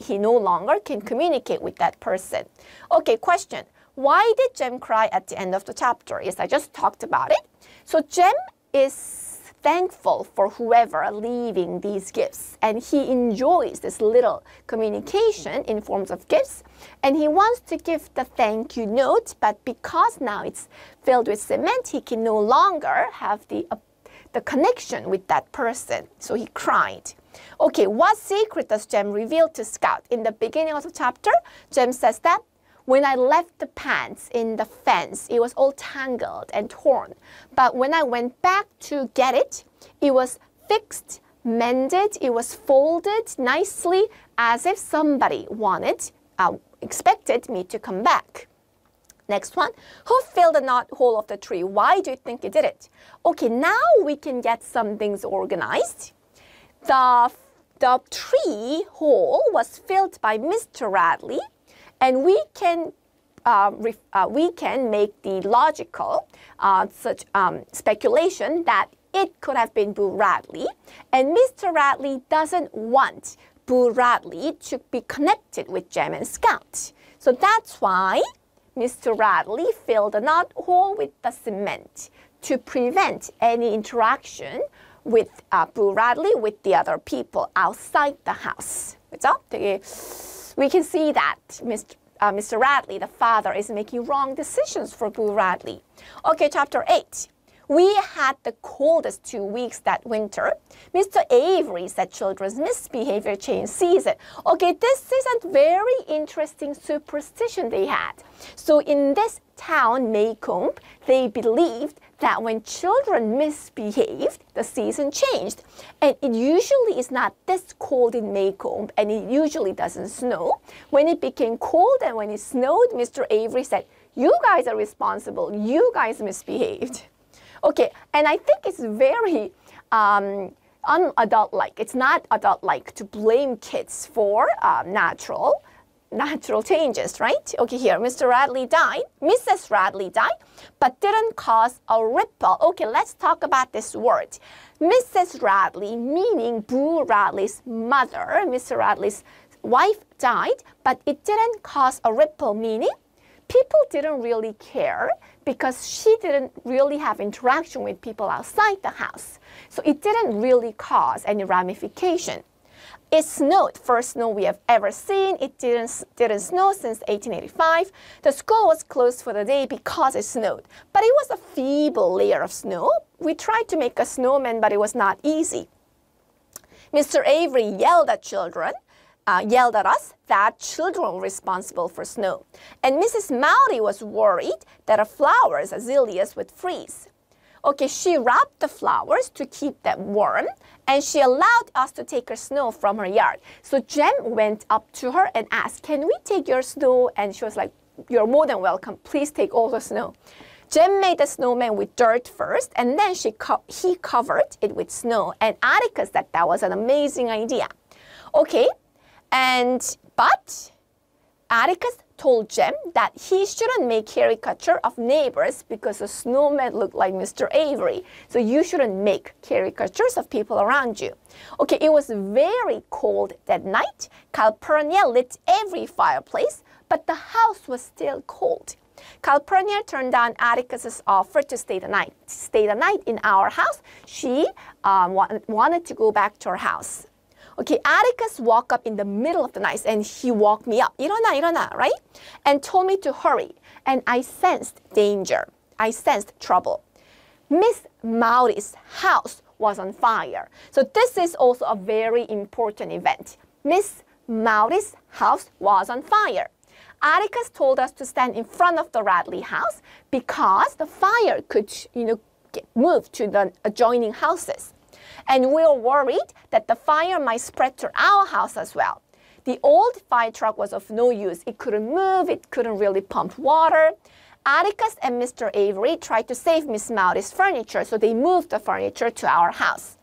no longer can communicate with that person. Okay, question. why did Jem cry at the end of the chapter? Yes, I just talked about it. So Jem is thankful for whoever leaving these gifts, and he enjoys this little communication in forms of gifts, and he wants to give the thank you note, but because now it's filled with cement, he can no longer have the connection with that person, so he cried. Okay, what secret does Jem reveal to Scout? In the beginning of the chapter, Jem says that when I left the pants in the fence, it was all tangled and torn. But when I went back to get it, it was fixed, mended, it was folded nicely as if somebody expected me to come back. Next one, who filled the knot hole of the tree? Why do you think he did it? Okay, now we can get some things organized. The tree hole was filled by Mr. Radley, and we can make the logical speculation that it could have been Boo Radley, and Mr. Radley doesn't want Boo Radley to be connected with Jem and Scout. So that's why Mr. Radley filled the knot hole with the cement to prevent any interaction with Boo Radley with the other people outside the house. 그죠? 되게 we can see that Mr. Radley, the father, is making wrong decisions for Boo Radley. Okay, chapter 8. We had the coldest 2 weeks that winter. Mr. Avery said children's misbehavior changed season. Okay, this is a very interesting superstition they had. So in this town, Maycomb, they believed that when children misbehaved, the season changed. And it usually is not this cold in Maycomb, and it usually doesn't snow. When it became cold and when it snowed, Mr. Avery said, you guys are responsible. You guys misbehaved. Okay, and I think it's very unadult-like. It's not adult-like to blame kids for natural changes, right? Okay, here, Mrs. Radley died, but didn't cause a ripple. Okay, let's talk about this word. Mrs. Radley, meaning Boo Radley's mother, Mr. Radley's wife died, but it didn't cause a ripple, meaning people didn't really care because she didn't really have interaction with people outside the house. So it didn't really cause any ramification. It snowed, first snow we have ever seen. It didn't snow since 1885. The school was closed for the day because it snowed. But it was a feeble layer of snow. We tried to make a snowman, but it was not easy. Mr. Avery yelled at us that children were responsible for snow. And Mrs. Mowry was worried that her flowers, azaleas, would freeze. Okay, she wrapped the flowers to keep them warm, and she allowed us to take her snow from her yard. So Jem went up to her and asked, can we take your snow? And she was like, you're more than welcome. Please take all the snow. Jem made the snowman with dirt first, and then he covered it with snow. And Atticus said that was an amazing idea. Okay, but Atticus told Jem that he shouldn't make caricature of neighbors because the snowman looked like Mr. Avery. So you shouldn't make caricatures of people around you. Okay, it was very cold that night. Calpurnia lit every fireplace, but the house was still cold. Calpurnia turned down Atticus's offer to stay the night in our house. She wanted to go back to her house. Okay, Atticus woke up in the middle of the night and he woke me up. 일어나, right? And told me to hurry. And I sensed danger. I sensed trouble. Miss Mowry's house was on fire. So this is also a very important event. Miss Mowry's house was on fire. Atticus told us to stand in front of the Radley house because the fire could, move to the adjoining houses. And we were worried that the fire might spread to our house as well. The old fire truck was of no use. It couldn't move. It couldn't really pump water. Atticus and Mr. Avery tried to save Miss Mowry's furniture, so they moved the furniture to our house.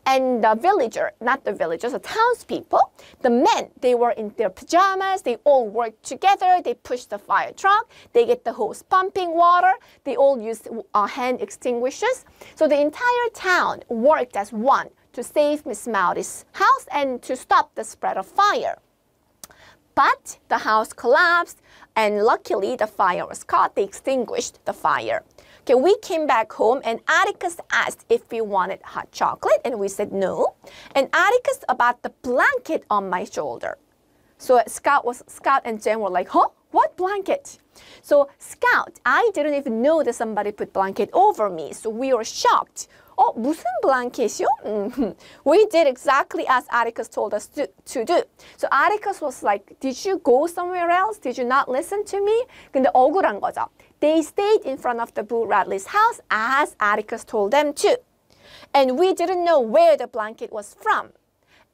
And the the townspeople, the men, they were in their pajamas. They all worked together. They pushed the fire truck. They get the hose pumping water. They all used hand extinguishers. So the entire town worked as one to save Miss Mowry's house and to stop the spread of fire. But the house collapsed, and luckily the fire was caught. They extinguished the fire. Okay, we came back home, and Atticus asked if we wanted hot chocolate, and we said no. And Atticus about the blanket on my shoulder. So Scout and Jem were like, huh? What blanket? So Scout, I didn't even know that somebody put blanket over me. So we were shocked. 무슨 blanket이요? We did exactly as Atticus told us to do. So Atticus was like, did you go somewhere else? Did you not listen to me? 근데 억울한 거죠. They stayed in front of the Boo Radley's house as Atticus told them to. And we didn't know where the blanket was from.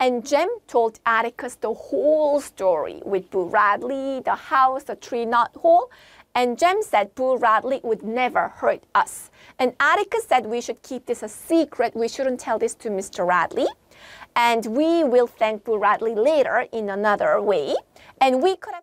And Jem told Atticus the whole story with Boo Radley, the house, the tree knot hole. And Jem said Boo Radley would never hurt us. And Atticus said we should keep this a secret. We shouldn't tell this to Mr. Radley. And we will thank Boo Radley later in another way. And we could have